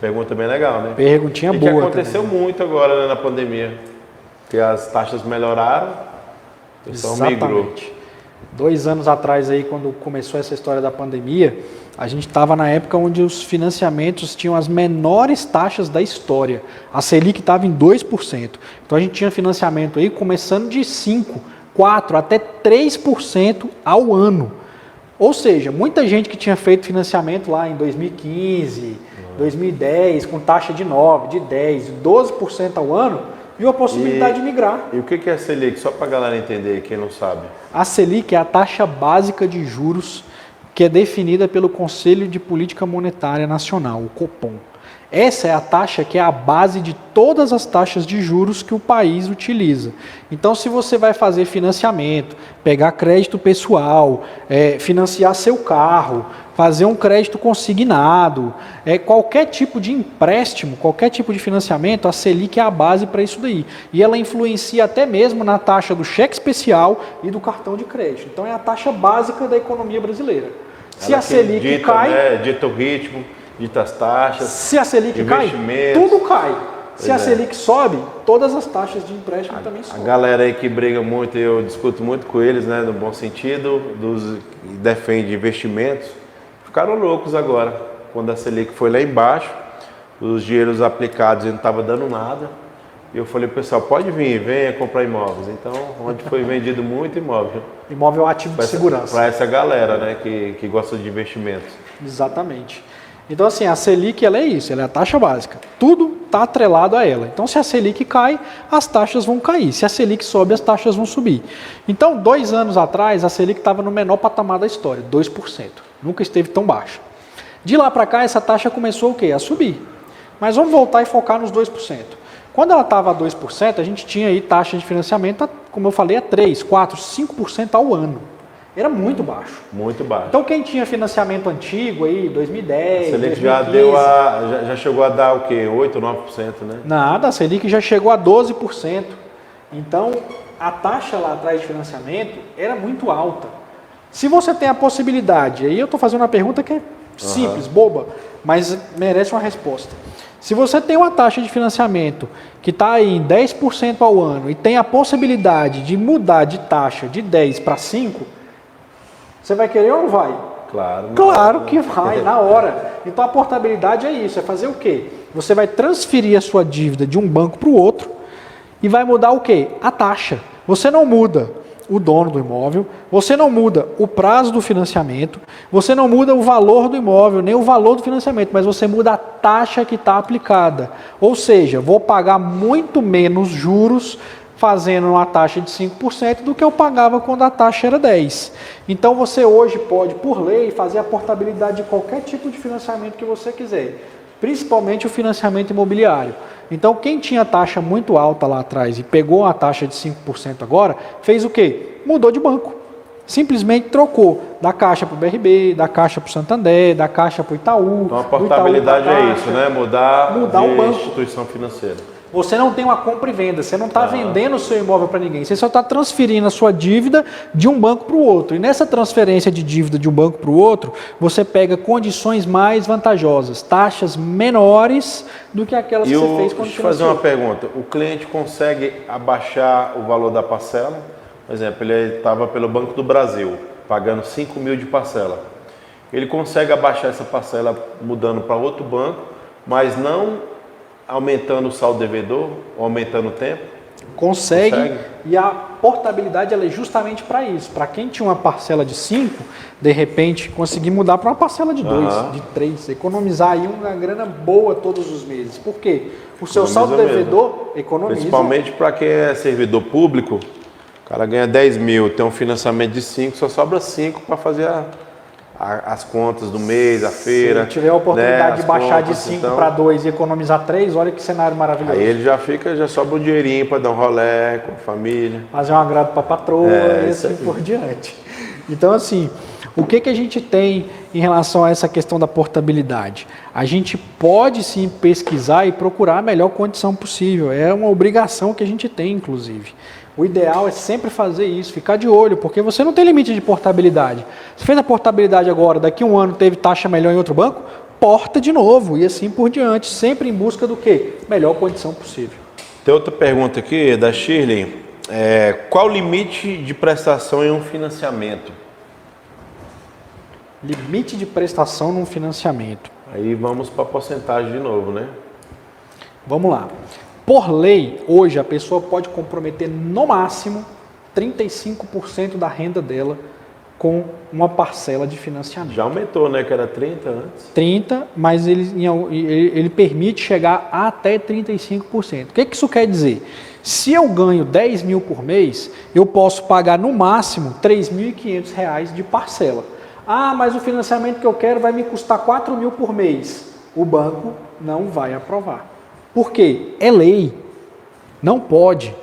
Pergunta bem legal, né? Perguntinha boa. Que aconteceu muito agora, né, na pandemia. Porque as taxas melhoraram, o pessoal migrou. 2 anos atrás, aí, quando começou essa história da pandemia, a gente estava na época onde os financiamentos tinham as menores taxas da história. A Selic estava em 2%. Então a gente tinha financiamento aí começando de 5%, 4%, até 3% ao ano. Ou seja, muita gente que tinha feito financiamento lá em 2015, 2010, com taxa de 9%, de 10%, 12% ao ano, viu a possibilidade de migrar. E o que é a Selic? Só para a galera entender, quem não sabe. A Selic é a taxa básica de juros que é definida pelo Conselho de Política Monetária Nacional, o Copom. Essa é a taxa que é a base de todas as taxas de juros que o país utiliza. Então, se você vai fazer financiamento, pegar crédito pessoal, financiar seu carro, fazer um crédito consignado, qualquer tipo de empréstimo, qualquer tipo de financiamento, a Selic é a base para isso daí. E ela influencia até mesmo na taxa do cheque especial e do cartão de crédito. Então, é a taxa básica da economia brasileira. Se a Selic cai... Dita o ritmo, dita as taxas. Se a Selic cai, tudo cai. Se a Selic sobe, todas as taxas de empréstimo também sobem. A galera aí que briga muito, eu discuto muito com eles, né, no bom sentido, defende investimentos, ficaram loucos agora. Quando a Selic foi lá embaixo, os dinheiros aplicados não estavam dando nada. E eu falei, pessoal, pode vir, venha comprar imóveis. Então, onde foi vendido muito imóvel. Imóvel é um ativo de segurança. Para essa galera, né, que gosta de investimentos. Exatamente. Então, assim, a Selic, ela é isso, ela é a taxa básica. Tudo está atrelado a ela. Então, se a Selic cai, as taxas vão cair. Se a Selic sobe, as taxas vão subir. Então, 2 anos atrás, a Selic estava no menor patamar da história, 2%. Nunca esteve tão baixa. De lá para cá, essa taxa começou o quê? A subir. Mas vamos voltar e focar nos 2%. Quando ela estava a 2%, a gente tinha aí taxa de financiamento, como eu falei, a 3%, 4%, 5% ao ano. Era muito baixo. Muito baixo. Então, quem tinha financiamento antigo aí, 2010, a Selic 2015, já chegou a dar o quê? 8%, 9%, né? Nada, a Selic já chegou a 12%. Então, a taxa lá atrás de financiamento era muito alta. Se você tem a possibilidade, aí eu estou fazendo uma pergunta que é simples, boba, mas merece uma resposta. Se você tem uma taxa de financiamento que está aí em 10% ao ano e tem a possibilidade de mudar de taxa de 10 para 5, você vai querer ou não vai? Claro. Claro que vai, na hora. Então a portabilidade é isso, é fazer o quê? Você vai transferir a sua dívida de um banco para o outro e vai mudar o quê? A taxa. Você não muda o dono do imóvel, você não muda o prazo do financiamento, você não muda o valor do imóvel, nem o valor do financiamento, mas você muda a taxa que está aplicada. Ou seja, vou pagar muito menos juros fazendo uma taxa de 5% do que eu pagava quando a taxa era 10%. Então você hoje pode, por lei, fazer a portabilidade de qualquer tipo de financiamento que você quiser, principalmente o financiamento imobiliário. Então quem tinha taxa muito alta lá atrás e pegou uma taxa de 5% agora, fez o quê? Mudou de banco. Simplesmente trocou da Caixa para o BRB, da Caixa para o Santander, da Caixa para o Itaú. Então a portabilidade é isso, né? Mudar o banco. Instituição financeira. Você não tem uma compra e venda, você não está vendendo o seu imóvel para ninguém, você só está transferindo a sua dívida de um banco para o outro. E nessa transferência de dívida de um banco para o outro, você pega condições mais vantajosas, taxas menores do que aquelas que você fez quando Deixa eu fazer uma pergunta. O cliente consegue abaixar o valor da parcela? Por exemplo, ele estava pelo Banco do Brasil, pagando 5 mil de parcela. Ele consegue abaixar essa parcela mudando para outro banco, mas não aumentando o saldo devedor, ou aumentando o tempo? Consegue. E a portabilidade ela é justamente para isso. Para quem tinha uma parcela de 5, de repente conseguir mudar para uma parcela de 2, de 3, economizar aí uma grana boa todos os meses. Por quê? O seu saldo devedor economiza. Principalmente para quem é servidor público, o cara ganha 10 mil, tem um financiamento de 5, só sobra 5 para fazer as contas do mês, a feira. Se tiver a oportunidade de baixar contas, de 5 para 2 e economizar 3, olha que cenário maravilhoso. Aí ele já sobra um dinheirinho para dar um rolê com a família. Fazer um agrado para a patroa e assim por diante. Então, assim, o que a gente tem em relação a essa questão da portabilidade? A gente pode sim pesquisar e procurar a melhor condição possível. É uma obrigação que a gente tem, inclusive. O ideal é sempre fazer isso, ficar de olho, porque você não tem limite de portabilidade. Você fez a portabilidade agora, daqui a um ano teve taxa melhor em outro banco, porta de novo e assim por diante, sempre em busca do quê? Melhor condição possível. Tem outra pergunta aqui da Shirley. Qual o limite de prestação em um financiamento? Limite de prestação num financiamento. Aí vamos para a porcentagem de novo, né? Vamos lá. Por lei, hoje a pessoa pode comprometer no máximo 35% da renda dela com uma parcela de financiamento. Já aumentou, né? Que era 30 antes. 30, mas ele permite chegar até 35%. O que isso quer dizer? Se eu ganho 10 mil por mês, eu posso pagar no máximo R$ 3.500 de parcela. Ah, mas o financiamento que eu quero vai me custar 4 mil por mês. o banco não vai aprovar. Por quê? É lei. Não pode.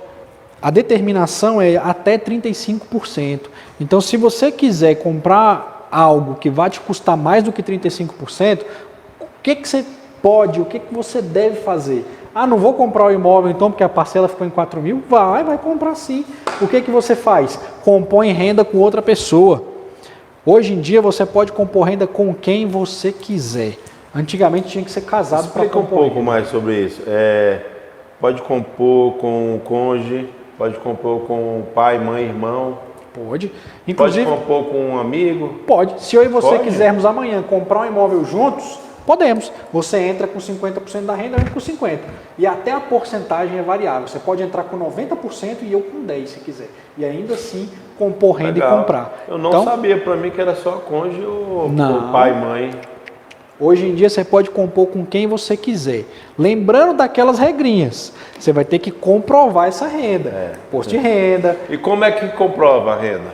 A determinação é até 35%. Então, se você quiser comprar algo que vai te custar mais do que 35%, o que você pode, o que você deve fazer? Ah, não vou comprar o imóvel então porque a parcela ficou em 4 mil? Vai comprar sim. O que você faz? Compõe renda com outra pessoa. Hoje em dia você pode compor renda com quem você quiser. Antigamente tinha que ser casado para compor. Explica um pouco mais sobre isso. Pode compor com o cônjuge, pode compor com pai, mãe, irmão. Pode. Inclusive, pode compor com um amigo? Pode. Se eu e você pode? quisermos amanhã comprar um imóvel juntos, podemos. Você entra com 50% da renda, eu entro com 50%. E até a porcentagem é variável. Você pode entrar com 90% e eu com 10% se quiser. E ainda assim compor renda Legal. e comprar. Eu não sabia, para mim que era só cônjuge ou pai, mãe. Hoje em dia você pode compor com quem você quiser. Lembrando daquelas regrinhas. Você vai ter que comprovar essa renda. Imposto de renda. E como é que comprova a renda?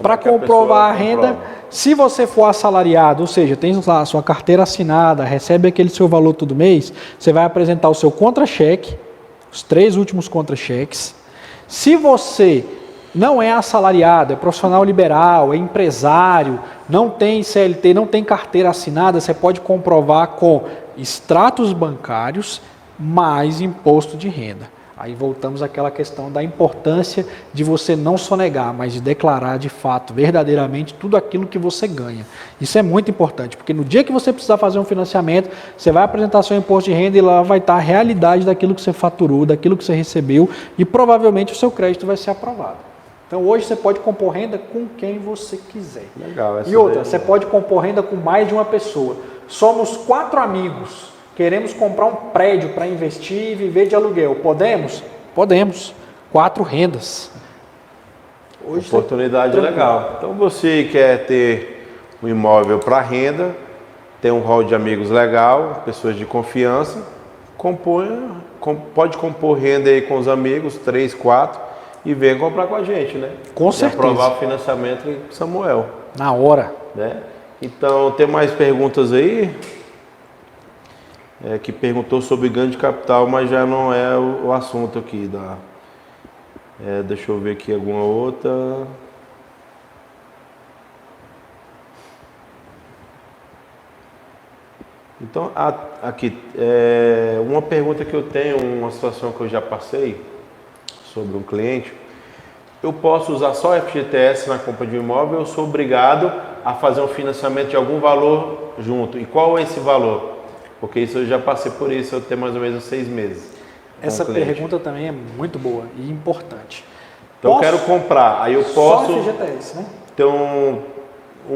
Para comprovar a renda, se você for assalariado, ou seja, tem lá a sua carteira assinada, recebe aquele seu valor todo mês, você vai apresentar o seu contra-cheque, os 3 últimos contra-cheques. Se você não é assalariado, é profissional liberal, é empresário, não tem CLT, não tem carteira assinada, você pode comprovar com extratos bancários mais imposto de renda. Aí voltamos àquela questão da importância de você não sonegar, mas de declarar de fato, verdadeiramente, tudo aquilo que você ganha. Isso é muito importante, porque no dia que você precisar fazer um financiamento, você vai apresentar seu imposto de renda e lá vai estar a realidade daquilo que você faturou, daquilo que você recebeu e provavelmente o seu crédito vai ser aprovado. Então hoje você pode compor renda com quem você quiser. Legal. E outra, você pode compor renda com mais de uma pessoa. Somos 4 amigos. Queremos comprar um prédio para investir e viver de aluguel. Podemos? Podemos. 4 rendas. Hoje oportunidade legal. Então você quer ter um imóvel para renda, tem um hall de amigos legal, pessoas de confiança, pode compor renda aí com os amigos, 3, 4, e vem comprar com a gente, né? Com certeza. E aprovar o financiamento com Samuel. Na hora. Né? Então, tem mais perguntas aí? Que perguntou sobre ganho de capital, mas já não é o assunto aqui. Deixa eu ver aqui alguma outra. Então, aqui, uma pergunta que eu tenho, uma situação que eu já passei sobre um cliente. Eu posso usar só FGTS na compra de um imóvel ou eu sou obrigado a fazer um financiamento de algum valor junto? E qual é esse valor? Porque isso eu já passei por isso, eu tenho mais ou menos 6 meses. Essa pergunta também é muito boa e importante. Então eu quero comprar, aí eu posso... Só FGTS, né? Ter 1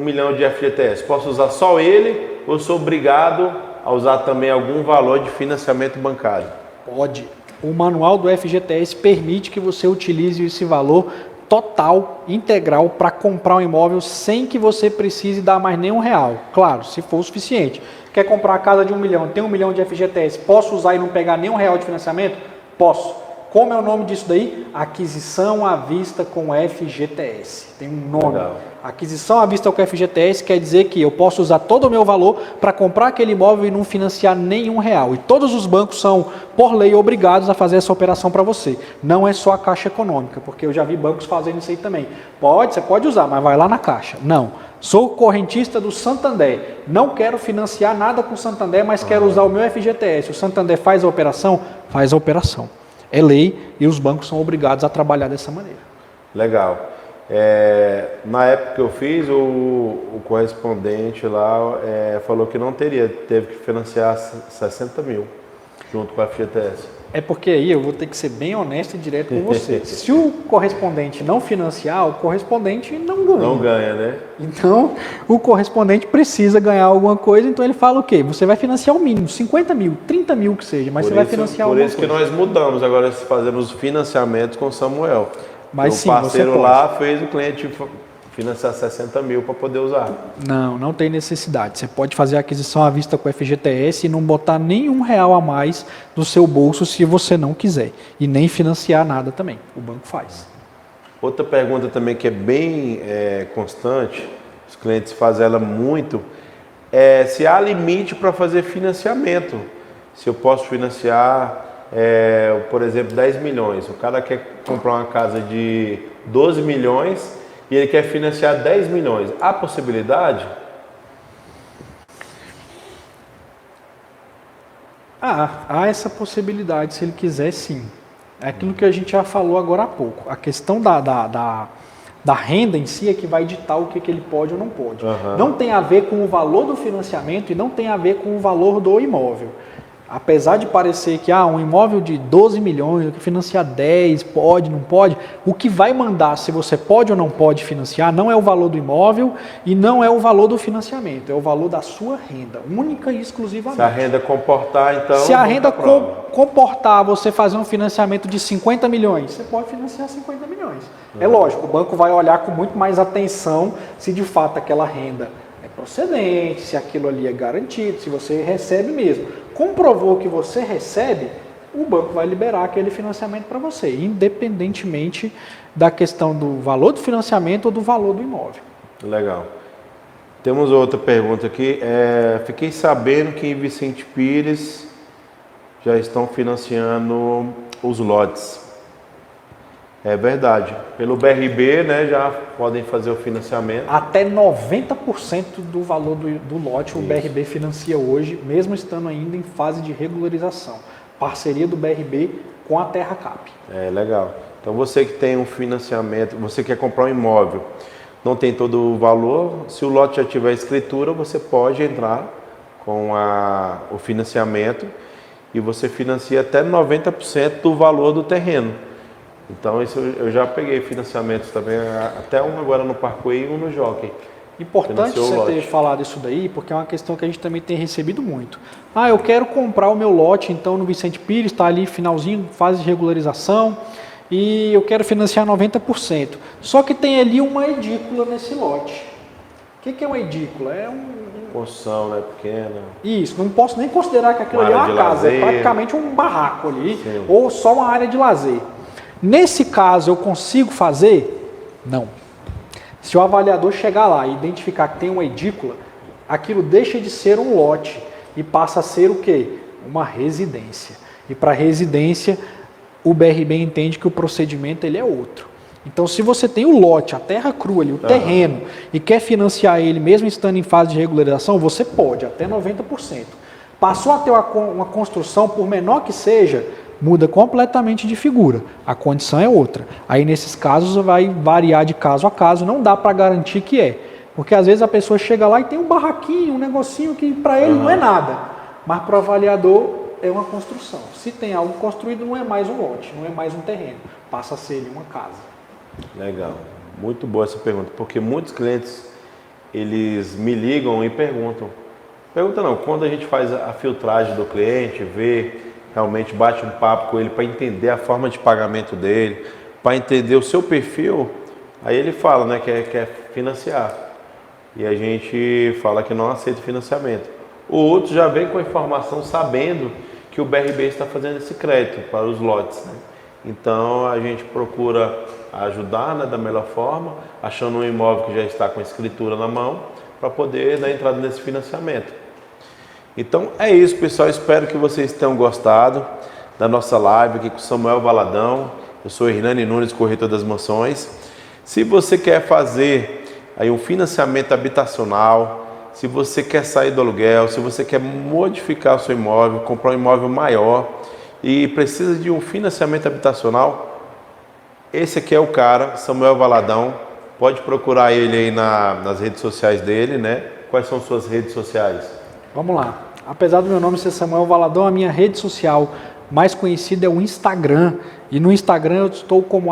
milhão de FGTS. Posso usar só ele ou sou obrigado a usar também algum valor de financiamento bancário? Pode. O manual do FGTS permite que você utilize esse valor total, integral, para comprar um imóvel sem que você precise dar mais nenhum real. Claro, se for o suficiente. Quer comprar a casa de 1 milhão, tem 1 milhão de FGTS, posso usar e não pegar nenhum real de financiamento? Posso. Como é o nome disso daí? Aquisição à vista com FGTS. Tem um nome. Legal. Aquisição à vista com FGTS quer dizer que eu posso usar todo o meu valor para comprar aquele imóvel e não financiar nenhum real. E todos os bancos são, por lei, obrigados a fazer essa operação para você. Não é só a Caixa Econômica, porque eu já vi bancos fazendo isso aí também. Você pode usar, mas vai lá na Caixa. Não. Sou correntista do Santander. Não quero financiar nada com o Santander, mas quero usar o meu FGTS. O Santander faz a operação? Faz a operação. É lei e os bancos são obrigados a trabalhar dessa maneira. Legal. Na época que eu fiz, o correspondente lá falou que não teria, teve que financiar 60 mil junto com a FGTS. É porque aí eu vou ter que ser bem honesto e direto com você. Se o correspondente não financiar, o correspondente não ganha. Não ganha, né? Então, o correspondente precisa ganhar alguma coisa, então ele fala o quê? Você vai financiar o mínimo, 50 mil, 30 mil que seja, mas você vai financiar alguma coisa. Por isso que nós mudamos, agora fazemos financiamentos com o Samuel. Mas sim, o parceiro lá fez o cliente financiar 60 mil para poder usar. Não tem necessidade. Você pode fazer a aquisição à vista com o FGTS e não botar nenhum real a mais no seu bolso se você não quiser. E nem financiar nada também. O banco faz. Outra pergunta também que é bem constante, os clientes fazem ela muito, se há limite para fazer financiamento. Se eu posso financiar, por exemplo, 10 milhões. O cara quer comprar uma casa de 12 milhões e ele quer financiar 10 milhões. Há possibilidade? Há essa possibilidade, se ele quiser, sim. É aquilo que a gente já falou agora há pouco. A questão da renda em si é que vai ditar o que ele pode ou não pode. Não tem a ver com o valor do financiamento e não tem a ver com o valor do imóvel. Apesar de parecer que um imóvel de 12 milhões, que financia 10, pode, não pode, o que vai mandar se você pode ou não pode financiar não é o valor do imóvel e não é o valor do financiamento, é o valor da sua renda, única e exclusivamente. Se a renda comportar, então... Se a renda comportar você fazer um financiamento de 50 milhões, você pode financiar 50 milhões. É lógico, o banco vai olhar com muito mais atenção se de fato aquela renda é procedente, se aquilo ali é garantido, se você recebe mesmo. Comprovou que você recebe, o banco vai liberar aquele financiamento para você, independentemente da questão do valor do financiamento ou do valor do imóvel. Legal. Temos outra pergunta aqui. Fiquei sabendo que em Vicente Pires já estão financiando os lotes. É verdade. Pelo BRB, né, já podem fazer o financiamento. Até 90% do valor do lote o BRB financia hoje, mesmo estando ainda em fase de regularização. Parceria do BRB com a TerraCap. Legal. Então você que tem um financiamento, você quer comprar um imóvel, não tem todo o valor, se o lote já tiver escritura, você pode entrar com o financiamento e você financia até 90% do valor do terreno. Então, isso eu já peguei financiamentos também, até um agora no Parkway e um no Jockey. Importante você ter falado isso daí, porque é uma questão que a gente também tem recebido muito. Eu quero comprar o meu lote, então, no Vicente Pires, está ali finalzinho, fase de regularização, e eu quero financiar 90%. Só que tem ali uma edícula nesse lote. O que é uma edícula? É construção, né, pequena. Isso, não posso nem considerar que aquilo ali é uma casa, é praticamente um barraco ali, sim, ou só uma área de lazer. Nesse caso, eu consigo fazer? Não. Se o avaliador chegar lá e identificar que tem uma edícula, aquilo deixa de ser um lote e passa a ser o quê? Uma residência. E para residência, o BRB entende que o procedimento ele é outro. Então, se você tem o lote, a terra crua ali, o terreno, e quer financiar ele mesmo estando em fase de regularização, você pode, até 90%. Passou a ter uma construção, por menor que seja, muda completamente de figura. A condição é outra. Aí, nesses casos, vai variar de caso a caso, não dá para garantir que é. Porque, às vezes, a pessoa chega lá e tem um barraquinho, um negocinho que para ele não é nada. Mas para o avaliador é uma construção. Se tem algo construído, não é mais um lote, não é mais um terreno. Passa a ser uma casa. Legal. Muito boa essa pergunta, porque muitos clientes, eles me ligam e perguntam. Pergunta não, quando a gente faz a filtragem do cliente, vê, realmente bate um papo com ele para entender a forma de pagamento dele, para entender o seu perfil, aí ele fala, né, que quer financiar. E a gente fala que não aceita financiamento. O outro já vem com a informação sabendo que o BRB está fazendo esse crédito para os lotes, né? Então a gente procura ajudar, né, da melhor forma, achando um imóvel que já está com a escritura na mão, para poder dar entrada nesse financiamento. Então é isso, pessoal, espero que vocês tenham gostado da nossa live aqui com Samuel Valadão. Eu sou Hernani Nunes, corretor das mansões. Se você quer fazer aí um financiamento habitacional, se você quer sair do aluguel, se você quer modificar o seu imóvel, comprar um imóvel maior e precisa de um financiamento habitacional, esse aqui é o cara, Samuel Valadão. Pode procurar ele aí nas redes sociais dele, né? Quais são suas redes sociais? Vamos lá. Apesar do meu nome ser Samuel Valadão, a minha rede social mais conhecida é o Instagram. E no Instagram eu estou como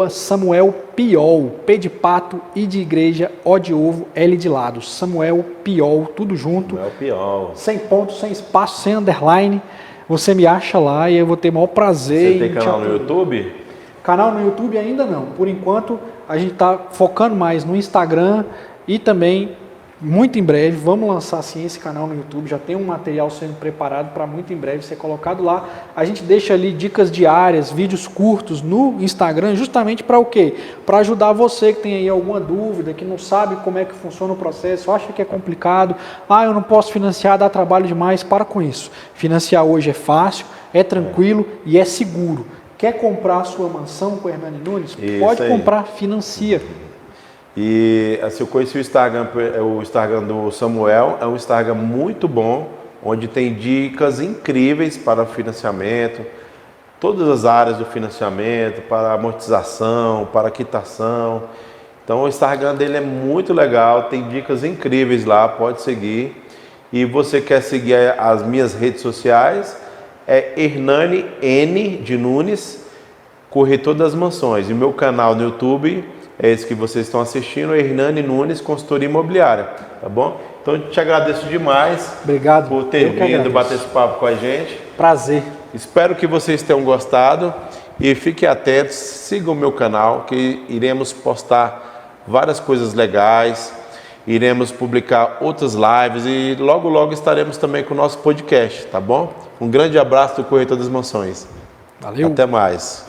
@SamuelPiol, P de pato, I de igreja, O de ovo, L de lado. Samuel Piol, tudo junto. Samuel Piol. Sem ponto, sem espaço, sem underline. Você me acha lá e eu vou ter o maior prazer. Você tem canal no YouTube? Canal no YouTube ainda não. Por enquanto a gente está focando mais no Instagram e também muito em breve, vamos lançar sim esse canal no YouTube, já tem um material sendo preparado para muito em breve ser colocado lá. A gente deixa ali dicas diárias, vídeos curtos no Instagram, justamente para o quê? Para ajudar você que tem aí alguma dúvida, que não sabe como é que funciona o processo, acha que é complicado, eu não posso financiar, dá trabalho demais, para com isso. Financiar hoje é fácil, é tranquilo e é seguro. Quer comprar a sua mansão com o Hernani Nunes? Pode comprar, financia. E assim, eu conheci o Instagram do Samuel, é um Instagram muito bom, onde tem dicas incríveis para financiamento, todas as áreas do financiamento, para amortização, para quitação. Então o Instagram dele é muito legal, tem dicas incríveis lá, pode seguir. E você quer seguir as minhas redes sociais, é Hernani N de Nunes, corretor das mansões. E o meu canal no YouTube é esse que vocês estão assistindo, Hernani Nunes, consultoria imobiliária, tá bom? Então eu te agradeço demais. Obrigado por ter vindo bater esse papo com a gente. Prazer. Espero que vocês tenham gostado e fiquem atentos, sigam o meu canal que iremos postar várias coisas legais, iremos publicar outras lives e logo logo estaremos também com o nosso podcast, tá bom? Um grande abraço do Corretor das Mansões. Valeu. Até mais.